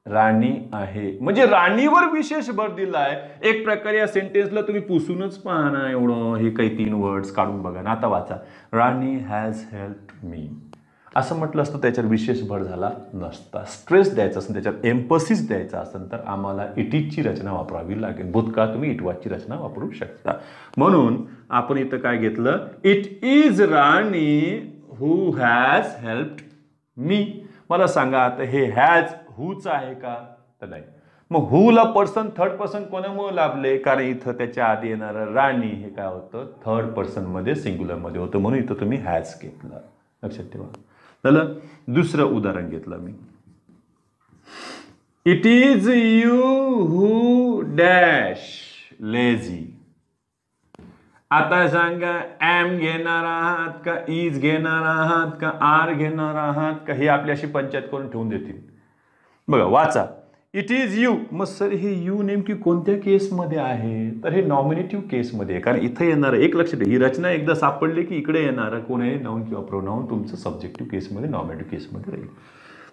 राणी आहे. म्हणजे राणीवर विशेष भर दिलाय. एक प्रकारे या सेंटेन्सला तुम्ही पुसूनच पाहा ना, एवढं हे काही 3 वर्ड्स काढून बघा ना. आता वाचा, राणी हॅज हेल्प्ड मी असं म्हटलं असतं त्याच्यावर विशेष भर झाला नसता. स्ट्रेस द्यायचा असेल, त्याच्यात एम्फसिस द्यायचा असेल तर आम्हाला इट इजची रचना वापरावी लागेल. भूतकाळ तुम्ही इट वॉजची रचना वापरू शकता. म्हणून आपण इथं काय घेतलं, it is Rani who has helped मी. मला सांगा आता हे हॅज हूच आहे का? तर नाही. मग हूला पर्सन थर्ड पर्सन कोणामुळे लाभले? कारण इथं त्याच्या आधी येणारं राणी हे काय होतं, थर्ड पर्सन मध्ये सिंग्युलर मध्ये होतं, म्हणून इथं तुम्ही हॅज घेतलं. लक्षात ठेवा. झालं. दुसरं उदाहरण घेतलं मी, it is you who dash lazy. आता सांगा, एम घेणार आहात का, इज घेणार आहात का, आर घेणार आहात का, हे आपल्याशी पंचायत करून ठेवून देतील. बघा वाचा, इट इज यू. मग सर हे यू नेमकी कोणत्या केसमध्ये आहे? तर हे नॉमिनेटिव्ह केसमध्ये आहे. कारण इथं येणार, एक लक्षात ही रचना एकदा सापडली की इकडे येणार कोण आहे, नाऊन किंवा प्रोनाऊन तुमचं सब्जेक्टिव्ह केसमध्ये, नॉमिनेटिव्ह केसमध्ये राहील.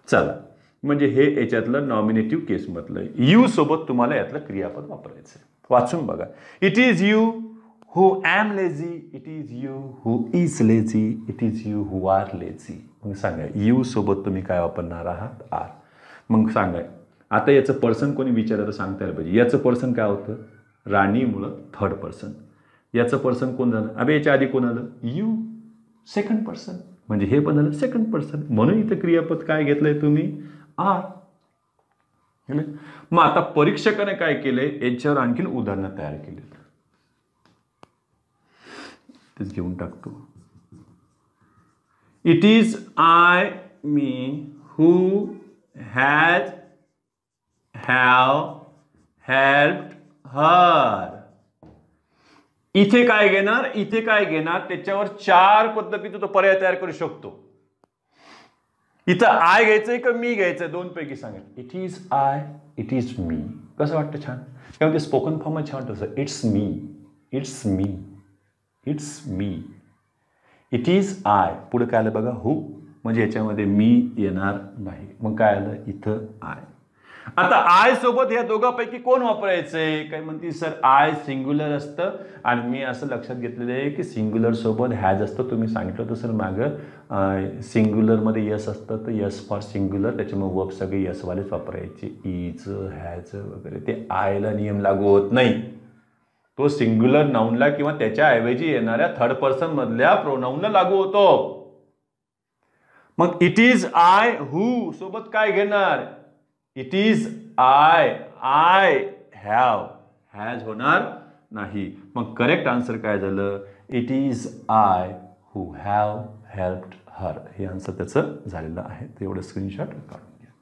चला, म्हणजे हे याच्यातलं नॉमिनेटिव्ह केसमधलं आहे. यू सोबत तुम्हाला यातलं क्रियापद वापरायचं. वाचून बघा, it is you who am lazy, it is you who is lazy, it is you who are lazy. मग सांगा यू सोबत तुम्ही काय वापरणार आहात? आर. मग सांगा आता याचं पर्सन कोणी विचारलं तर सांगता यायला पाहिजे. याचं पर्सन काय होतं? राणीमुळं थर्ड पर्सन. याचं पर्सन कोण झालं? अबे याच्या आधी कोण आलं? You, second person. म्हणजे हे पण झालं सेकंड पर्सन. म्हणून इथं क्रियापद काय घेतलंय तुम्ही? आर. मग आता परीक्षकाने काय केलंय, याच्यावर आणखीन उदाहरणं तयार केली. तेच घेऊन टाकतो. It is I me who has have helped हर. इथे काय घेणार, इथे काय घेणार, त्याच्यावर 4 पद्धतीने तो पर्याय तयार करू शकतो. इथं आय घ्यायचंय का मी घ्यायचंय, 2 पैकी सांगेल. It is I, it is मी. कसं वाटतं छान, किंवा ते स्पोकन फॉर्म छान तसं, it's me, it's me, it's me. It is I, पुढे काय आलं बघा, हू, म्हणजे याच्यामध्ये मी येणार नाही. मग काय आलं इथं आय. आता आय सोबत या दोघांपैकी कोण वापरायचंय, काय म्हणते सर आय सिंग्युलर असतं आणि मी असं लक्षात घेतलेलं आहे की सिंग्युलर सोबत हॅज असतं. तुम्ही सांगितलं होतं सर मागं सिंग्युलरमध्ये यस असतं तर यस फॉर सिंग्युलर, त्याच्यामुळे वर्ब सगळे यसवालेच वापरायचे, इज हॅज वगैरे. ते आयला नियम लागू होत नाही, तो सिंग्युलर नाऊनला किंवा त्याच्या ऐवजी येणाऱ्या थर्ड पर्सन मधल्या प्रोनाऊनला लागू होतो. मग इट इज आय हू सोबत काय घेणार, it is I have, has होणार नाही. मग करेक्ट आन्सर काय झालं, it is I who have helped her. हे आन्सर त्याचं झालेलं आहे. तेवढं स्क्रीनशॉट काढून घ्या.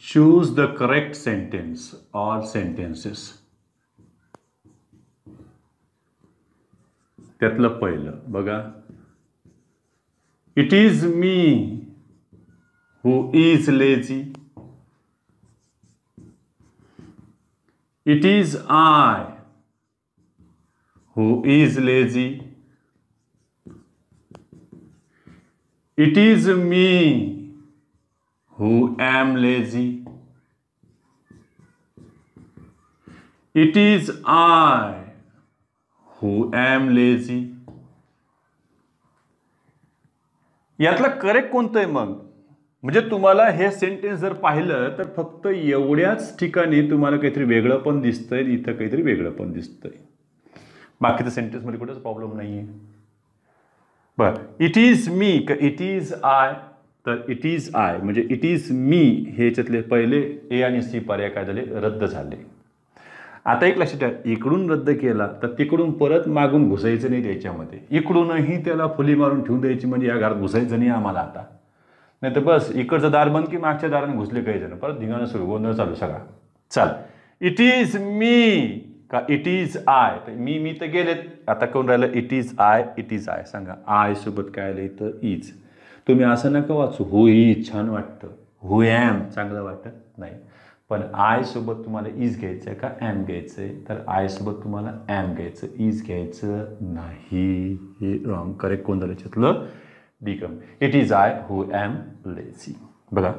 Choose the correct sentence or sentences. त्यातलं पहिलं बघा, it is me who is lazy. It is I who is lazy. It is me who am lazy. It is I who am lazy. यातला correct कोणतं आहे मग, म्हणजे तुम्हाला हे सेंटेन्स जर पाहिलं तर फक्त एवढ्याच ठिकाणी तुम्हाला काहीतरी वेगळं पण दिसतंय, इथं काहीतरी वेगळं पण दिसतंय. बाकीच्या सेंटेन्समध्ये कुठेच प्रॉब्लेम नाहीये. बरं, इट इज मी का इट इज आय, तर इट इज आय म्हणजे इट इज मी हे याच्यातले पहिले ए आणि सी पर्याय काय झाले, रद्द झाले. आता एक लक्षात ठेवा, इकडून रद्द केला तर तिकडून परत मागून घुसायचं नाही त्याच्यामध्ये, इकडूनही त्याला फुली मारून ठेवून द्यायची, म्हणजे या घरात घुसायचं नाही आम्हाला आता. नाही तर बस इकडचं दार बंद की मागच्या दाराने घुसले काही जण, परत धिंगाणं सुरू, गोंधळ चालू सगळा. चल, इट इज मी का इट इज आय, तर मी तर गेलेत, आता कोण राहिलं, it is I, it is I. सांगा आय सोबत काय आलं इथं, इज. तुम्ही असं नका वाचू, हू इज छान वाटतं, हू एम चांगलं वाटत नाही, पण आय सोबत तुम्हाला इज घ्यायचं आहे का एम घ्यायचं आहे, तर आय सोबत तुम्हाला एम घ्यायचं, इज घ्यायचं नाही. हे रॉंग. करेक्ट कोण झालं याच्यातलं, डिकम. It is I who am lazy. बघा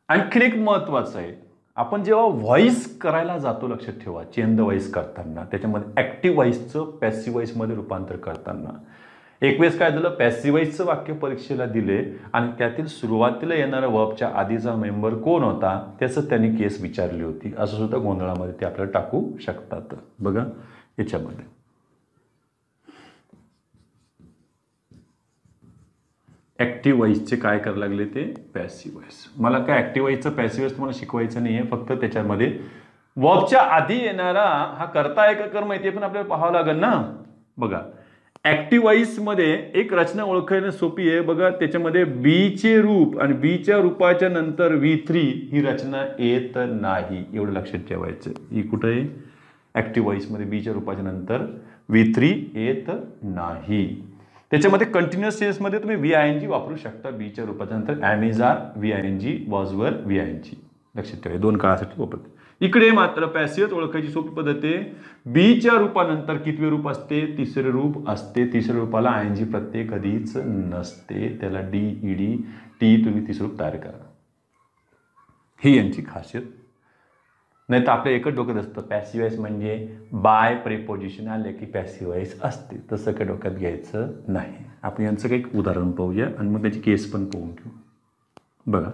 आणखीन एक महत्वाचं आहे, आपण जेव्हा व्हॉइस करायला जातो, लक्षात ठेवा, चेंज द व्हॉइस करताना त्याच्यामध्ये ऍक्टिव्ह व्हॉइसचं पॅसिव्ह व्हॉइसमध्ये रूपांतर करताना एक वेळेस काय झालं, पॅसिव्ह व्हॉइसचं वाक्य परीक्षेला दिले आणि त्यातील सुरुवातीला येणाऱ्या वर्बच्या आधीचा मेंबर कोण होता त्याचं त्यांनी केस विचारली होती, असं सुद्धा गोंधळामध्ये ते आपल्याला टाकू शकतात. बघा याच्यामध्ये ऍक्टिव्ह व्हॉइसचे काय करायला लागले, ते पॅसिव्ह व्हॉइस. मला काय ऍक्टिव्ह व्हॉइसचं पॅसिव्ह व्हॉइस तुम्हाला शिकवायचं नाहीये, फक्त त्याच्यामध्ये वर्बच्या आधी येणारा हा कर्ता आहे का कर्म आहे ते पण आपल्याला पाहावं लागेल ना. बघा ऍक्टिव्ह व्हॉइस मध्ये एक रचना ओळखायला सोपी आहे. बघा त्याच्यामध्ये बीचे रूप आणि बीच्या रूपाच्या नंतर V3 ही रचना येत नाही, एवढं लक्षात ठेवायचं. ही कुठे आहे, ऍक्टिव्ह व्हॉइस मध्ये बीच्या रूपाच्या नंतर V3 येत नाही. त्याच्यामध्ये कंटिन्युअस टेन्स मध्ये तुम्ही VING वापरू शकता बीच्या रूपाच्या नंतर, am is are VING, was were VING. लक्षात ठेवा, 2 काळासाठी वापरते. इकडे मात्र पॅसिव्ह ओळखायची सोपी पद्धत आहे. बीच्या रूपानंतर कितवे रूप असते, तिसरे रूप असते. तिसऱ्या रूपाला ING प्रत्यय कधीच नसते, त्याला DED टी तुम्ही तिसरं रूप तयार करा. ही यांची खासियत. नाही तर आपल्या एकच डोक्यात असतं पॅसिव्ह व्हॉइस म्हणजे बाय प्रिपोजिशन आले की पॅसिव्ह व्हॉइस असते, तसं काही डोक्यात घ्यायचं नाही. आपण यांचं काही उदाहरण पाहूया आणि मग त्याची केस पण पाहून घेऊ. बघा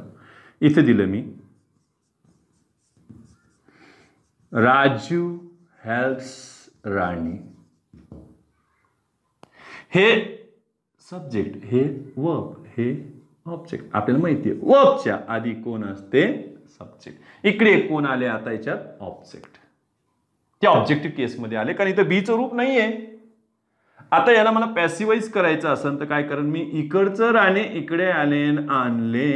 इथे दिलं मी, राजू हेल्प्स राणी. हे सब्जेक्ट, हे वर्ब, हे ऑब्जेक्ट. आपल्याला माहिती आहे वर्बच्या आधी कोण असते, सब्जेक्ट. इकडे कोण आले आता याच्यात, ऑब्जेक्ट. ते ऑब्जेक्टिव्ह केसमध्ये आले कारण इथं बीचं रूप नाहीये. आता याला मला पॅसिवाइज करायचं असेल तर काय करेन मी, इकडचं राणे इकडे आले आणले,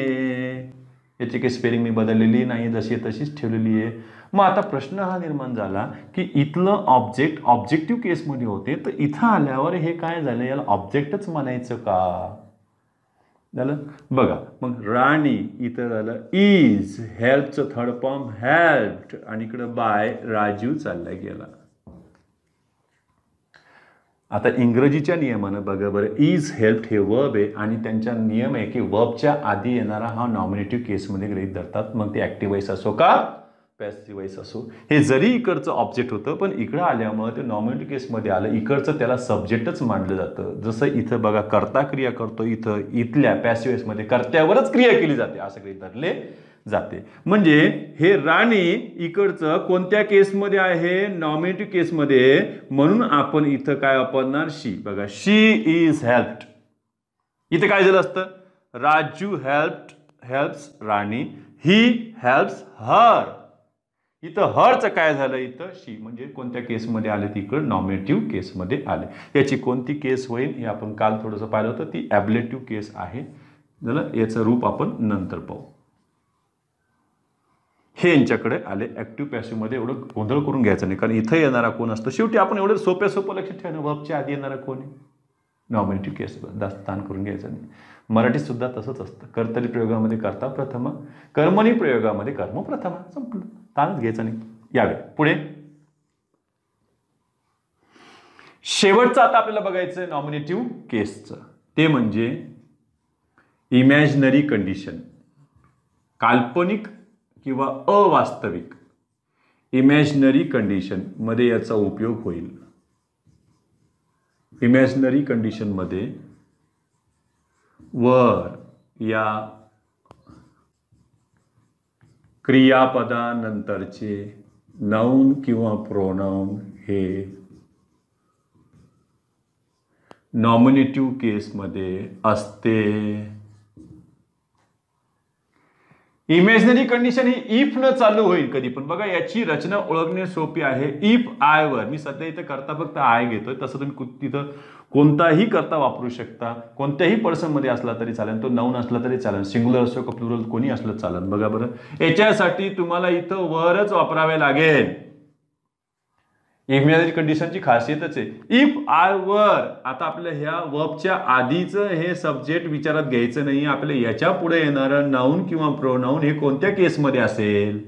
याची काही स्पेलिंग मी बदललेली नाही, जशी तशीच ठेवलेली आहे. मग आता प्रश्न हा निर्माण झाला की इथलं ऑब्जेक्ट ऑब्जेक्टिव्ह केसमध्ये होते, तर इथं आल्यावर हे काय झालं, याला ऑब्जेक्टच म्हणायचं का झालं बघा. मग राणी इथं झालं इज, हेल्पचं थर्ड फॉर्म हेल्प्ड, आणि इकडं बाय राजू चालला गेला. आता इंग्रजीच्या नियमानं बघा बरं, इज हेल्प्ड हे वर्ब आहे आणि त्यांचा नियम आहे की वर्बच्या आधी येणारा हा नॉमिनेटिव्ह केसमध्ये गृहीत धरतात, मग ते ऍक्टिव्ह वॉइस असो का पॅसिव्ह वॉइस असो. हे जरी इकडचं ऑब्जेक्ट होतं पण इकडं आल्यामुळे ते नॉमिनेटिव्ह केसमध्ये आलं, इकडचं त्याला सब्जेक्टच मानलं जातं. जसं इथं बघा कर्ता क्रिया करतो, इथं इथल्या पॅसिव्ह वॉइसमध्ये कर्त्यावरच क्रिया केली जाते असं गृहीत धरले जाते. म्हणजे हे राणी इकडचं कोणत्या केसमध्ये आहे, नॉमिनेटिव्ह केसमध्ये, म्हणून आपण इथं काय वापरणार शी. बघा शी इज हेल्प्ड, इथे काय झालं असतं, Raju helps Rani, he helps her, इथं हरचं काय झालं, इथं शी, म्हणजे कोणत्या केसमध्ये आले, तिकडं नॉमिनेटिव्ह केसमध्ये आले. याची कोणती केस होईल हे आपण काल थोडंसं पाहिलं होतं, ती ॲब्लेटिव्ह केस आहे. झालं, याचं रूप आपण नंतर पाहू. हे यांच्याकडे आले. ऍक्टिव्ह पॅसिव्ह मध्ये एवढं गोंधळ करून घ्यायचं नाही, कारण इथं येणारा कोण असतो, शेवटी आपण एवढं सोपं लक्षात ठेवणं, वर्बच्या आधी येणारा कोण आहे, नॉमिनेटिव्ह केस, दास्तान करून घ्यायचं नाही. मराठीत सुद्धा तसंच असतं, कर्तरी प्रयोगामध्ये कर्ता प्रथम, कर्मणी प्रयोगामध्ये कर्म प्रथम, संपलं, ताणच घ्यायचं नाही. यावे पुढे शेवटचं आता आपल्याला बघायचं नॉमिनेटिव्ह केसचं, ते म्हणजे इमॅजिनरी कंडिशन, काल्पनिक किंवा अवास्तविक. इमॅजिनरी कंडिशन मध्ये याचा उपयोग होईल. इमॅजिनरी कंडिशन मध्ये वर या क्रियापदानंतरचे नाउन किंवा प्रोनाउन हे नॉमिनेटिव्ह केसमध्ये असते. इमॅजिनरी कंडिशन ही इफ न चालू होईल कधी पण. बघा याची रचना ओळखणे सोपी आहे. इफ आय वर, मी सध्या इथं करता फक्त आय घेतोय, तसं तुम्ही तिथं कोणताही करता वापरू शकता, कोणत्याही पर्सन मध्ये असला तरी चालेल, तो नाउन असला तरी चालेल, सिंग्युलर असो का प्लुरल कोणी असलं चालेल. बघा बरं, याच्यासाठी तुम्हाला इथं वरच वापरावे लागेल. इमॅजिनरी कंडिशनची खासियतच आहे इफ आय वर. आता आपल्या ह्या वर्बच्या आधीचं हे सब्जेक्ट विचारात घ्यायचं नाही, आपल्या याच्या पुढे येणारं नाउन किंवा प्रोनाउन हे कोणत्या केसमध्ये असेल,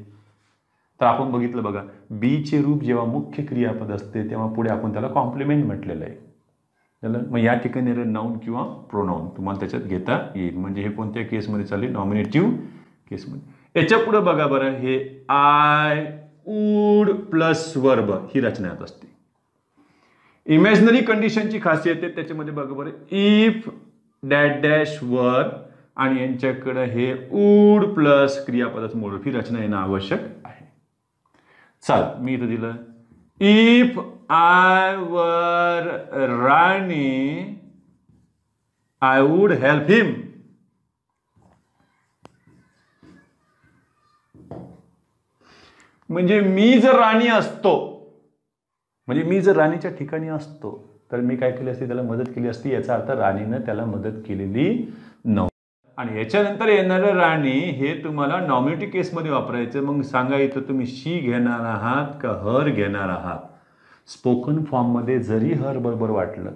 तर आपण बघितलं बघा, बी चे रूप जेव्हा मुख्य क्रियापद असते तेव्हा पुढे आपण त्याला कॉम्प्लिमेंट म्हटलेलं आहे. मग या ठिकाणी नाउन किंवा प्रोनाउन तुम्हाला त्याच्यात घेता येईल. म्हणजे हे कोणत्या केसमध्ये चालेल, नॉमिनेटिव्ह केसमध्ये. याच्या पुढे बघा बरं, हे आय वूड प्लस वर्ब ही रचना असते. इमॅजिनरी कंडिशनची खासियत आहे त्याच्यामध्ये बघा बरं, इफ डॅश डॅश वर आणि यांच्याकडे हे वूड प्लस क्रियापदाचं मूळ ही रचना येणं आवश्यक आहे. चल मी इथं दिलं, इफ आय वर राणी आय वूड हेल्प हिम. म्हणजे मी जर राणी असतो, म्हणजे मी जर राणीच्या ठिकाणी असतो तर मी काय केली असती, त्याला मदत केली असती. याचा अर्थ राणीनं त्याला मदत केलेली नव्हती. आणि याच्यानंतर येणारं राणी हे तुम्हाला नॉमिनेटिव्ह केसमध्ये वापरायचं. मग सांगा इथं तुम्ही शी घेणार आहात का हर घेणार आहात. स्पोकन फॉर्ममध्ये जरी हर बरोबर वाटलं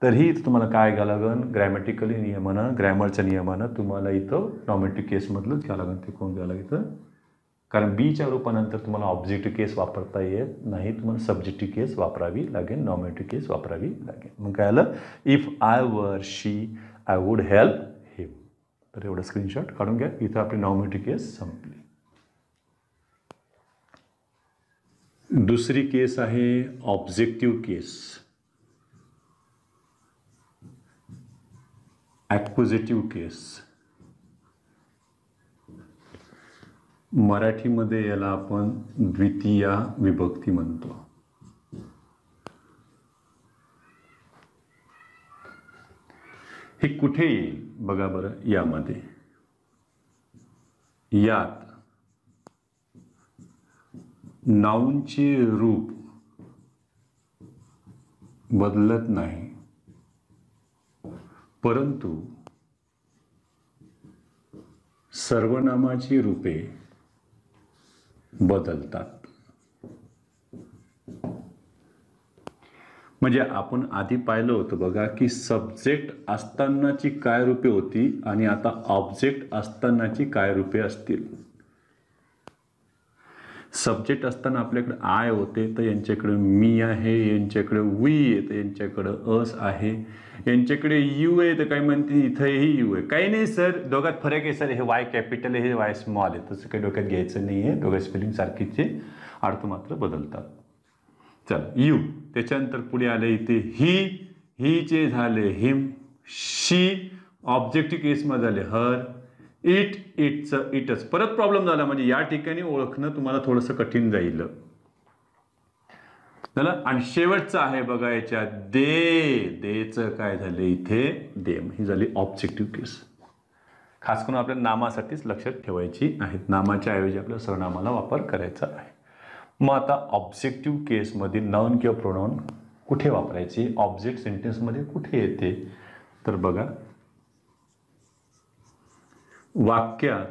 तरीही तुम्हाला काय घ्यावं लागेल, ग्रॅमॅटिकली नियमानं, ग्रॅमरच्या नियमानं तुम्हाला इथं नॉमिनेटिव्ह केसमधलंच घ्यावं लागेल. ते कोण घ्यावं लागेल, कारण बीच्या रूपानंतर तुम्हाला ऑब्जेक्टिव्ह केस वापरता येत नाही, तुम्हाला सब्जेक्टिव्ह केस वापरावी लागेल, नॉमिनेटिव्ह केस वापरावी लागेल. मग काय आलं, इफ आय वर शी आय वूड हेल्प हिम. तर एवढं स्क्रीनशॉट काढून घ्या. इथं आपली नॉमिनेटिव्ह केस संपली. दुसरी केस आहे ऑब्जेक्टिव्ह केस, ॲक्विजिटिव्ह केस. मराठीमध्ये याला आपण द्वितीया विभक्ती म्हणतो. हे कुठे येईल बघा बरं, यामध्ये यात नाउनचे रूप बदलत नाही, परंतु सर्वनामाची रूपे बदलतात. म्हणजे आपण आधी पाहिलं होतं बघा की सब्जेक्ट असतानाची काय रूपे होती आणि आता ऑब्जेक्ट असतानाची काय रूपे असतील. सब्जेक्ट असताना आपल्याकडे आय होते, तर यांच्याकडे मी आहे, यांच्याकडे वी आहे, तर यांच्याकडे अस आहे, यांच्याकडे यू आहे, तर काही म्हणते इथंही यू आहे. काही नाही सर, दोघात फरक आहे सर, हे वाय कॅपिटल आहे, हे वाय स्मॉल आहे, तसं काही डोक्यात घ्यायचं नाही आहे. दोघं स्पेलिंग सारखीचे, अर्थ मात्र बदलतात. चल यू, त्याच्यानंतर पुढे आले इथे ही, हीचे झाले हिम, शी ऑब्जेक्टिव्ह केसमध्ये झाले हर, इट, इटचं इटच. परत प्रॉब्लेम झाला, म्हणजे या ठिकाणी ओळखणं तुम्हाला थोडंसं कठीण जाईल. झालं. आणि शेवटचं आहे बघा याच्यात दे, देचं काय झालं इथे देम, ही झाली ऑब्जेक्टिव्ह केस. खास करून आपल्या नामासाठीच लक्षात ठेवायची आहेत. नामाच्या ऐवजी आपल्या सर्वनामाला वापर करायचा आहे. मग आता ऑब्जेक्टिव्ह केसमध्ये नाउन किंवा प्रोनाउन कुठे वापरायचे, ऑब्जेक्ट सेंटेन्समध्ये कुठे येते, तर बघा वाक्यात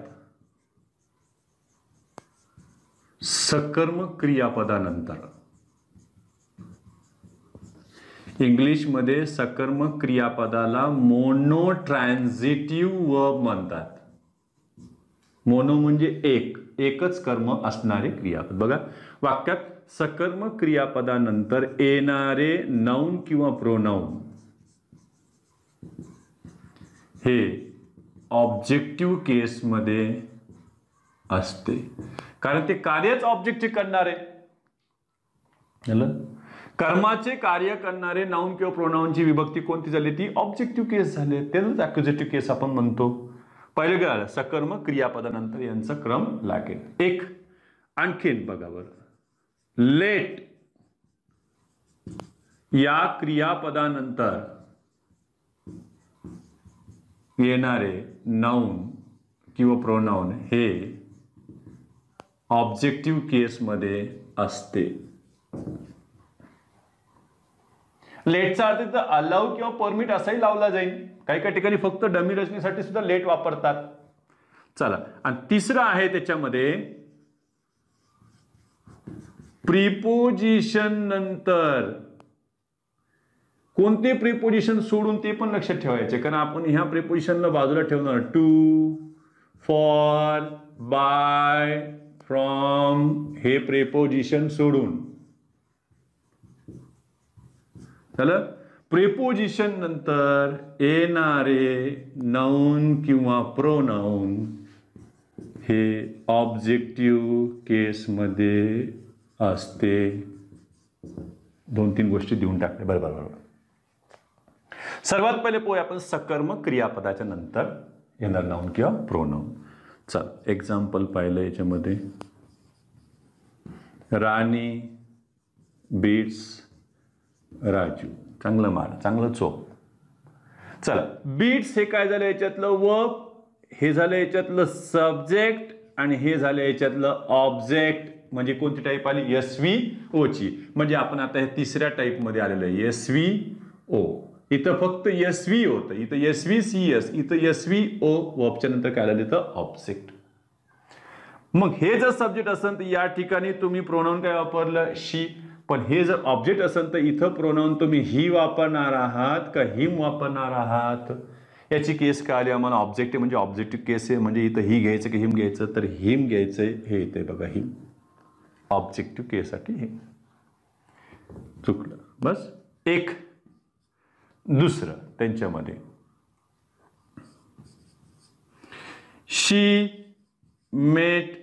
सकर्मक क्रियापदानंतर, इंग्लिशमध्ये सकर्मक क्रियापदाला मोनो ट्रान्झिटिव्ह वर्ब म्हणतात. मोनो म्हणजे एकच कर्म असणारे क्रियापद. बघा वाक्यात सकर्मक क्रियापदानंतर येणारे नाउन किंवा प्रोनाउन हे ऑब्जेक्टिव्ह केसमध्ये असते, कारण ते कार्यच ऑब्जेक्टचे करणारे. कर्माचे कार्य करणारे नाउन किंवा प्रोनाउनची विभक्ती कोणती झाली, ती ऑब्जेक्टिव्ह केस झाले, त्यालाच अक्युजेटिव्ह केस आपण म्हणतो. पहिले काय झालं, सकर्मक क्रियापदानंतर यांचा क्रम लागेल. एक आणखीन बघा बरं, लेट या क्रियापदानंतर येणारे नाउन किंवा प्रोनाउन हे ऑब्जेक्टिव्ह केसमध्ये असते. लेटचा अर्थ तर अलाउ किंवा परमिट असाही लावला जाईल. काही काही ठिकाणी फक्त डमी रचनेसाठी सुद्धा लेट वापरतात. चला, आणि तिसरं आहे त्याच्यामध्ये प्रिपोजिशन नंतर कोणते प्रिपोजिशन सोडून ते पण लक्षात ठेवायचे, कारण आपण ह्या प्रिपोजिशनला बाजूला ठेवणार. टू, फॉर, बाय, फ्रॉम हे प्रिपोजिशन सोडून. झालं. प्रिपोजिशन नंतर येणारे नाउन किंवा प्रोनाउन हे ऑब्जेक्टिव्ह केसमध्ये असते. 2-3 गोष्टी देऊन टाकले. बरोबर. सर्वात पहिले पोहे आपण सकर्मक क्रियापदाच्या नंतर येणार नाउन किंवा प्रोनाउन. चल एक्झाम्पल पाहिलं याच्यामध्ये, राणी बीट्स राजू. चांगलं मार, चांगलं चोप. चला, बीट्स हे काय झालं याच्यातलं वर्ब, हे झालं याच्यातलं सब्जेक्ट, आणि हे झालं याच्यातलं ऑब्जेक्ट. म्हणजे कोणती टाईप आली, एसव्ही ओची. म्हणजे आपण आता हे तिसऱ्या टाईप मध्ये आलेलं आहे, एसव्ही ओ. इथं फक्त एसव्ही होतं, इथं एसव्ही सीएस, इथं एसव्ही ओ. वर्बच्या नंतर काय आलं तिथं ऑब्जेक्ट. मग हे जर सब्जेक्ट असेल तर या ठिकाणी तुम्ही प्रोनाउन काय वापरलं, शी. पण हे जर ऑब्जेक्ट असेल तर इथं प्रोनाउन तुम्ही ही वापरणार आहात का हिम वापरणार आहात. याची केस काय आली आम्हाला, ऑब्जेक्टिव्ह म्हणजे ऑब्जेक्टिव्ह केस आहे. म्हणजे इथं ही घ्यायचं की हिम घ्यायचं, तर हिम घ्यायचंय. हे इथे बघा हिम, ऑब्जेक्टिव्ह केससाठी हे चुकलं. बस. एक दुसरं त्यांच्यामध्ये, शी मेट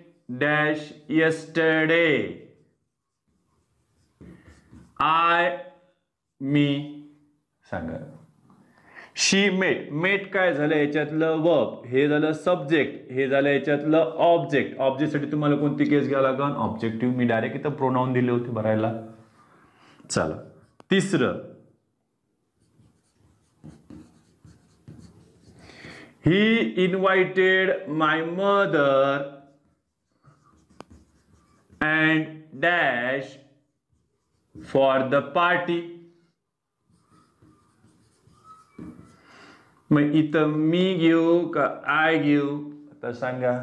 डॅश yesterday. आय मी सांगा. शी मेट, मेट काय झालं याच्यातलं वर्ब, हे झालं सब्जेक्ट, हे झालं याच्यातलं ऑब्जेक्ट. ऑब्जेक्टसाठी तुम्हाला कोणती केस घ्यावं लागेल, ऑब्जेक्टिव्ह. मी डायरेक्ट इथं प्रोनाउन दिले होते भरायला. चला, तिसरं, he invited my mother and dash for the party. मग इथं मी घेऊ का आय घेऊ तर सांगा.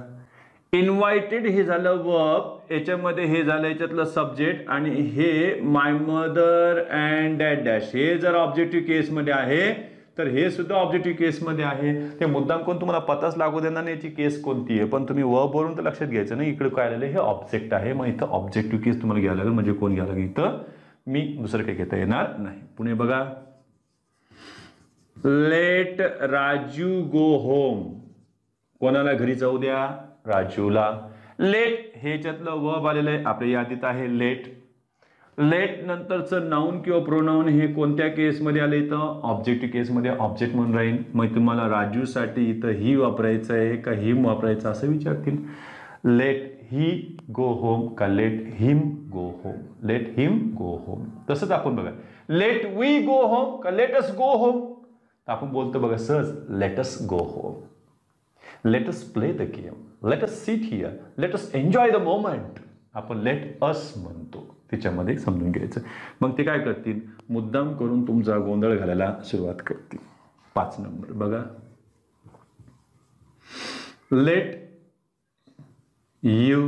इन्व्हायटेड हे झालं वर्ब, याच्यामध्ये हे झालं याच्यातलं सब्जेक्ट, आणि hey my mother and dad dash हे जर ऑब्जेक्टिव्ह केसमध्ये आहे तर हे सुद्धा ऑब्जेक्टिव्ह केसमध्ये आहे. ते मुद्दाम कोण तुम्हाला पताच लागू देणार नाही याची केस कोणती आहे, पण तुम्ही वर्ब वरून तर लक्षात घ्यायचं नाही. इकडे काय आलेलं हे ऑब्जेक्ट आहे, मग इथं ऑब्जेक्टिव्ह केस तुम्हाला घ्यायला लागेल. म्हणजे कोण घ्यायला लागेल इथं, मी, दुसरं काही घेता येणार नाही. पुणे बघा, लेट राजू गो होम, कोणाला घरी जाऊ द्या, राजूला. लेट हे याच्यातलं वर्ब आलेलं आहे, आपल्या यादीत आहे लेट. लेट नंतरचं नाउन किंवा प्रोनाउन हे कोणत्या केसमध्ये आलं, इथं ऑब्जेक्टिव्ह केसमध्ये ऑब्जेक्ट म्हणून राहील. मग तुम्हाला राजूसाठी इथं ही वापरायचं आहे का हिम वापरायचं असं विचारतील. लेट ही गो होम का let him go home, let him go home. तसंच आपण बघा, लेट वी गो होम का लेट अस गो होम, तर आपण बोलतो बघा सहज, let us go home, let us play the game, let us sit here, let us enjoy the moment. आपण लेट अस म्हणतो, त्याच्यामध्ये समजून घ्यायचं. मग ते काय करतील, मुद्दाम करून तुमचा गोंधळ घालायला सुरुवात करतील. 5 नंबर बघा, let you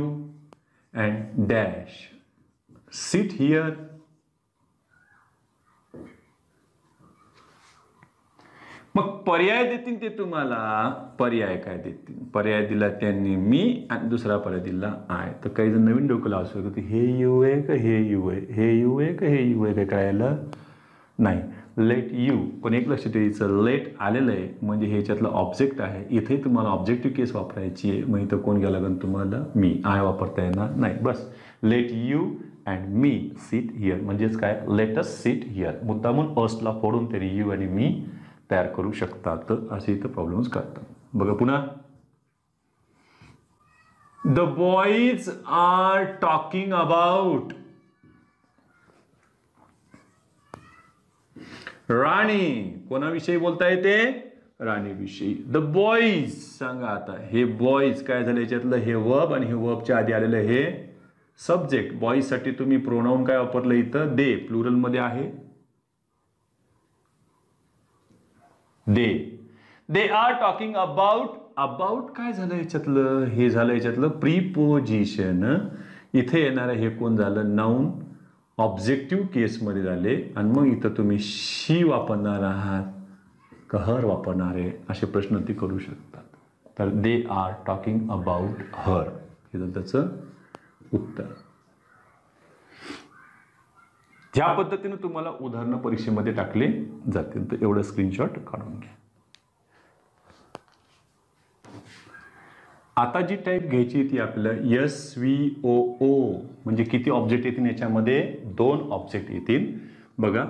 and dash sit here. मग पर्याय देतील ते तुम्हाला, पर्याय काय देतील, पर्याय दिला त्यांनी मी आणि दुसरा पर्याय दिला आय. तर काही जण नवीन डोकं लावू शकतो, हे यू आहे का हे यू आहे, हे यू आहे का हे यू आहे, काय कळायला नाही. लेट यू, पण एक लक्षात द्यायचं, लेट आलेलं आहे म्हणजे ह्याच्यातलं ऑब्जेक्ट आहे, इथे तुम्हाला ऑब्जेक्टिव्ह केस वापरायची आहे. मग इथं कोण घ्यायला लागेल तुम्हाला, मी, आय वापरता येणार नाही. बस, let you and me sit here म्हणजेच काय, लेट अस सिट हिअर. मुद्दामून असला फोडून तरी यू आणि मी तयार करू शकतात, असे इथं प्रॉब्लेम्स करतात. बघा पुन्हा, the boys are talking about Rani, कोणाविषयी बोलता येते, राणीविषयी. द बॉईज सांगा आता, हे बॉईज काय झालं, याच्यातलं हे वर्ब आणि हे वर्बच्या आधी आलेलं हे सब्जेक्ट. बॉईज साठी तुम्ही प्रोनाउन काय वापरलं इथं, दे, प्लुरल मध्ये आहे they. They are talking about, about काय झालं याच्यातलं, हे झालं याच्यातलं प्रीपोजिशन. इथे येणारं हे कोण झालं, नाउन, ऑब्जेक्टिव्ह केसमध्ये झाले. आणि मग इथं तुम्ही शी वापरणार आहात का हर वापरणार आहे, असे प्रश्न ते करू शकतात. तर दे आर टॉकिंग अबाउट हर, हे झालं त्याचं उत्तर. ज्या पद्धतीने तुम्हाला उदाहरणं परीक्षेमध्ये टाकले जातील, तर एवढं स्क्रीनशॉट काढून घ्या. आता जी टाईप घ्यायची ती आपल्याला SVOO, म्हणजे किती ऑब्जेक्ट येतील याच्यामध्ये, 2 ऑब्जेक्ट येतील. बघा,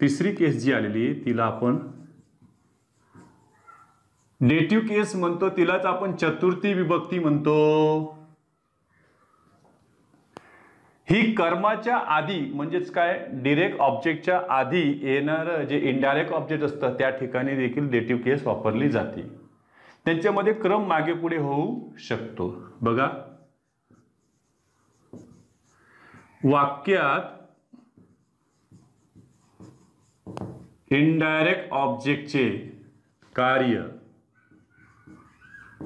तिसरी केस जी आलेली आहे तिला आपण डेटिव्ह केस म्हणतो, तिलाच आपण चतुर्थी विभक्ती म्हणतो. ही कर्माच्या आधी म्हणजेच काय, डिरेक्ट ऑब्जेक्टच्या आधी येणारं जे इनडायरेक्ट ऑब्जेक्ट असतं त्या ठिकाणी देखील डेटिव्ह केस वापरली जाते. त्यांच्यामध्ये क्रम मागे पुढे होऊ शकतो. बघा, वाक्यात इनडायरेक्ट ऑब्जेक्टचे कार्य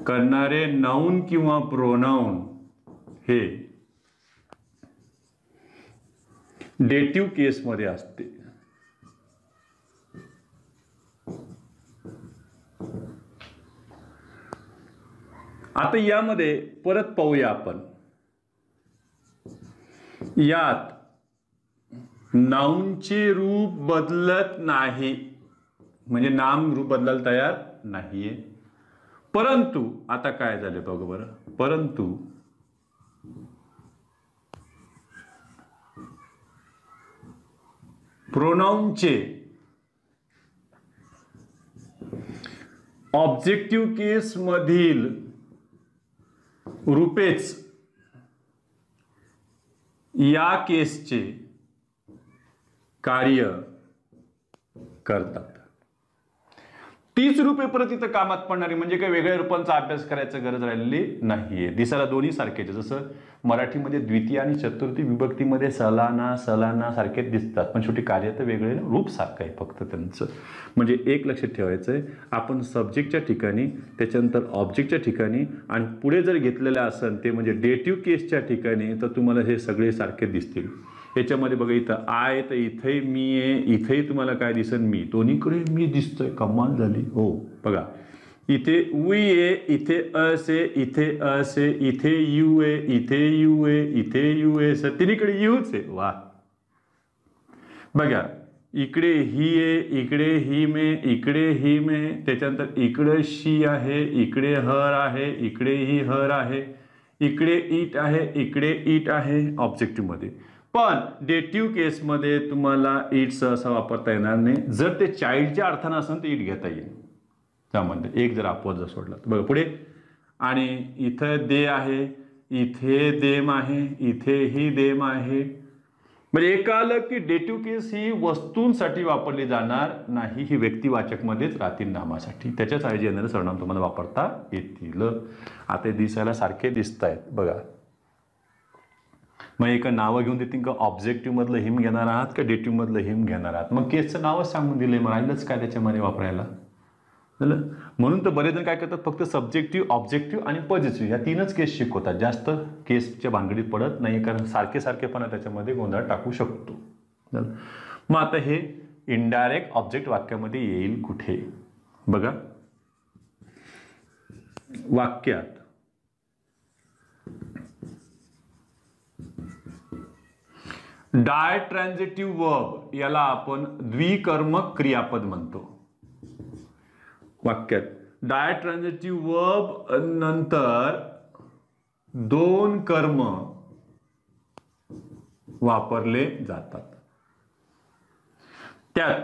करणारे नाउन किंवा प्रोनाउन हे डेटिव्ह केसमध्ये असते. आता यामध्ये परत पाहूया आपण, यात नाउनचे रूप बदलत नाही, म्हणजे नाम रूप बदलायला तयार नाहीये. परंतु आता काय झाले बघा बरं, परंतु प्रोनाउनचे ऑब्जेक्टिव्ह केस मधील रूपेच या केसचे कार्य करतात. तीच रूपे परत इथं कामात पडणारी, म्हणजे काही वेगळ्या रूपांचा अभ्यास करायची गरज राहिलेली नाहीये. दिसायला दोन्ही सारखेच, जसं मराठीमध्ये द्वितीय आणि चतुर्थी विभक्तीमध्ये सलाना सलाना सारखेच दिसतात, पण शेवटी कार्य तर वेगळे, रूप सारखं आहे फक्त त्यांचं. म्हणजे एक लक्षात ठेवायचं आहे, आपण सब्जेक्टच्या ठिकाणी, त्याच्यानंतर ऑब्जेक्टच्या ठिकाणी आणि पुढे जर घेतलेलं असेल ते म्हणजे डेटिव्ह केसच्या ठिकाणी, तर तुम्हाला हे सगळे सारखे दिसतील. याच्यामध्ये बघा, इथं आय तर इथे मी आहे, इथेही तुम्हाला काय दिसेल मी, दोन्हीकडे मी दिसतोय, कमाल झाली. हो बघा, इथे वी आहे, इथे अस आहे, इथे अस आहे, इथे यू आहे, इथे यू आहे, इथे यू आहे, तिन्हीकडे यूच आहे. वा बघा, इकडे ही आहे, इकडे हिम आहे, इकडे हिम आहे, त्याच्यानंतर इकडे शी आहे, इकडे हर आहे, इकडे ही हर आहे, इकडे इट आहे, इकडे इट आहे ऑब्जेक्टिव्हमध्ये. पण डेटिव्ह केसमध्ये तुम्हाला इट सहसा वापरता येणार नाही. जर ते चाइल्डच्या अर्थानं असेल तर इट घेता येईल त्यामध्ये, एक जर अपवाद जर सोडला तर. बघा पुढे, आणि इथं दे आहे, इथे देम आहे, इथेही देम आहे. म्हणजे एक आलं की डेटिव्ह केस ही वस्तूंसाठी वापरली जाणार नाही, ही व्यक्तिवाचकमध्येच राहतील नामासाठी. त्याच्याच ऐवजी येणारे सर्वनाम तुम्हाला वापरता येतील. आता दिसायला सारखे दिसत आहेत बघा. मग एका नावं घेऊन देतील का, ऑब्जेक्टिव्ह मधलं हिम घेणार आहात का डेटिव्ह मधलं हिम घेणार आहात. मग केसचं नावच सांगून दिलंय, मग राहिलंच काय त्याच्यामध्ये वापरायला. म्हणून तर बरेच जण काय करतात, फक्त सब्जेक्टिव्ह, ऑब्जेक्टिव्ह आणि पॉझिटिव्ह या तीनच केस शिकवतात, जास्त केसच्या भानगडीत पडत नाही, कारण सारखे सारखेपणा त्याच्यामध्ये गोंधळ टाकू शकतो. मग आता हे इनडायरेक्ट ऑब्जेक्ट वाक्यामध्ये येईल कुठे बघा. वाक्यात डायट्रान्झिटिव्ह वर्ब याला आपण द्विकर्मक क्रियापद म्हणतो. वाक्यात डायट्रान्झिटिव्ह वर्ब नंतर दोन कर्म वापरले जातात. त्यात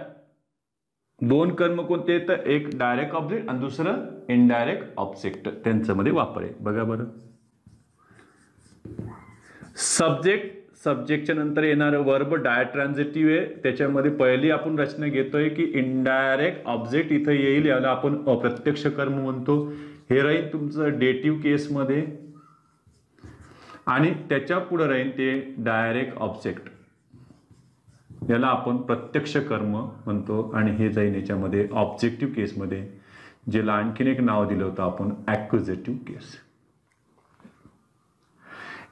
दोन कर्म कोणते, तर एक डायरेक्ट ऑब्जेक्ट आणि दुसरं इनडायरेक्ट ऑब्जेक्ट, त्यांच्यामध्ये वापर आहे. बघा बरं, सब्जेक्टच्या नंतर येणारं वर्ब डायट्रान्झिटिव्ह आहे, त्याच्यामध्ये पहिली आपण रचना घेतोय की इनडायरेक्ट ऑब्जेक्ट इथं येईल, याला आपण अप्रत्यक्ष कर्म म्हणतो. हे राहील तुमचं डेटिव्ह केसमध्ये, आणि त्याच्या पुढे राहील ते डायरेक्ट ऑब्जेक्ट, याला आपण प्रत्यक्ष कर्म म्हणतो. आणि हे जाईल याच्यामध्ये ऑब्जेक्टिव्ह केसमध्ये, ज्याला आणखीन एक नाव दिलं होतं आपण ॲक्युझेटिव्ह केस.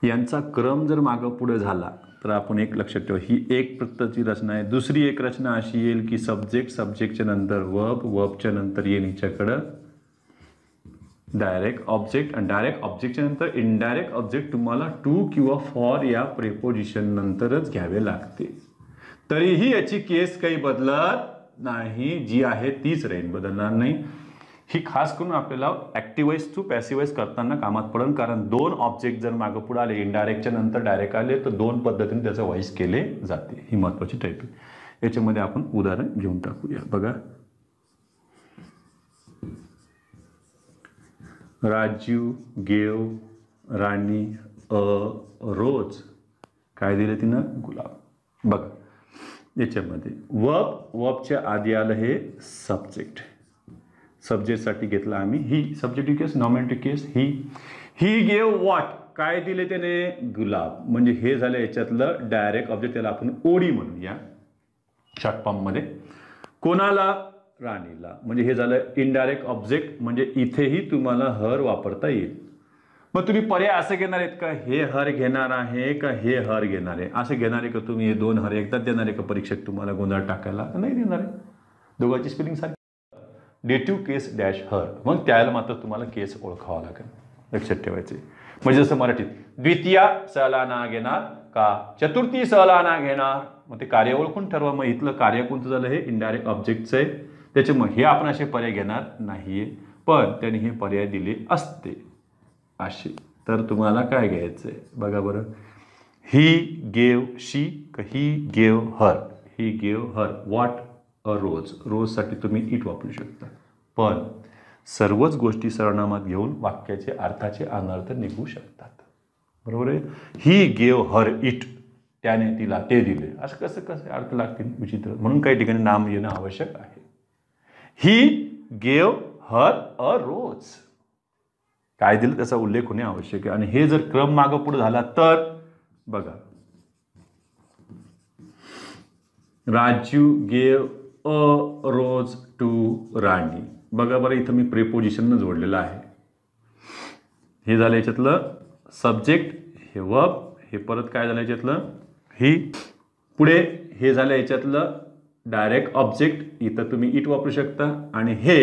यांचा क्रम जर मागं पुढे झाला तर आपण एक लक्षात ठेवा, ही एक प्रकारची रचना आहे. दुसरी एक रचना अशी येईल की सब्जेक्टच्या नंतर वर्बच्या नंतर येईल हिच्याकडं डायरेक्ट ऑब्जेक्ट, आणि डायरेक्ट ऑब्जेक्टच्या नंतर इनडायरेक्ट ऑब्जेक्ट तुम्हाला टू किंवा फॉर या प्रिपोजिशन नंतरच घ्यावे लागते. तरीही याची केस काही बदलत नाही, जी आहे तीच राहील, बदलणार नाही. ही खास करून आपल्याला ॲक्टिवाइज टू पॅसिवाइज करताना कामात पडेल, कारण दोन ऑब्जेक्ट जर मागं पुढे आले, इनडायरेक्टच्या नंतर डायरेक्ट आले, तर दोन पद्धतीने त्याचं व्हॉइस केले जाते. ही महत्त्वाची टाईप आहे. याच्यामध्ये आपण उदाहरण घेऊन टाकूया. बघा, राजू गेव राणी अ रोज, काय दिले तिनं, गुलाब. बघा याच्यामध्ये वर्बच्या आधी आलं हे सब्जेक्ट, सब्जेक्टसाठी घेतला आम्ही ही subjective case, nominative case. He gave what, काय दिले त्याने, गुलाब. म्हणजे हे झालं याच्यातलं डायरेक्ट ऑब्जेक्ट, त्याला आपण ओडी म्हणूया शॉर्ट फॉर्ममध्ये. कोणाला, राणीला. म्हणजे हे झालं इनडायरेक्ट ऑब्जेक्ट, म्हणजे इथेही तुम्हाला हर वापरता येईल. मग तुम्ही पर्याय असं घेणार आहेत का, हे हर घेणार आहे का हे हर घेणार आहे, असं घेणार आहे का तुम्ही, हे दोन हर एकदाच देणार आहे का परीक्षक तुम्हाला गोंधळ टाकायला, नाही देणार आहे. दोघांची स्पेलिंग सारखी, डेटिव्ह केस डॅश हर, मग त्याला मात्र तुम्हाला केस ओळखावा लागेल, लक्षात ठेवायचे. म्हणजे जसं मराठीत द्वितीया सलाना घेणार का चतुर्थी सलाना घेणार, मग ते कार्य ओळखून ठरवा. मग इथलं कार्य कोणतं झालं, हे इनडायरेक्ट ऑब्जेक्टचं आहे, त्याच्यामुळे हे आपण असे पर्याय घेणार नाहीये, पण त्यांनी हे पर्याय दिले असते असे. तर तुम्हाला काय घ्यायचंय बघा बरं, he gave she, he gave her, he gave her what a rose, रोजसाठी तुम्ही इट वापरू शकता. पण सर्वच गोष्टी सर्वनामात घेऊन वाक्याचे अर्थाचे अनर्थ निघू शकतात, बरोबर आहे. ही गेव हर इट, त्याने तिला ते दिले, असं कसं अर्थ लागतील विचित्र, म्हणून काही ठिकाणी नाम येणं आवश्यक आहे. ही गेव हर अ रोज. काय दिलं त्याचा उल्लेख होणे आवश्यक आहे. आणि हे जर क्रम मागं पुढे झाला तर बघा, Raju gave a rose to Rani. बघा बरं, इथं मी प्रिपोजिशन जोडलेलं आहे. हे झालं याच्यातलं सब्जेक्ट, हे वर्ब, हे परत काय झालं याच्यातलं ही, पुढे हे झालं याच्यातलं डायरेक्ट ऑब्जेक्ट, इथं तुम्ही इट वापरू शकता. आणि हे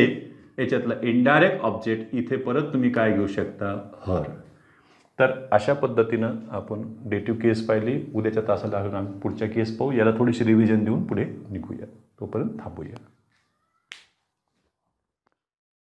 याच्यातलं इनडायरेक्ट ऑब्जेक्ट, इथे परत तुम्ही काय घेऊ शकता, हर. तर अशा पद्धतीनं आपण डेटिव्ह केस पाहिली. उद्याच्या तासाला आम्ही पुढच्या केस पाहू. याला थोडीशी रिव्हिजन देऊन पुढे निघूया. तोपर्यंत थांबूया.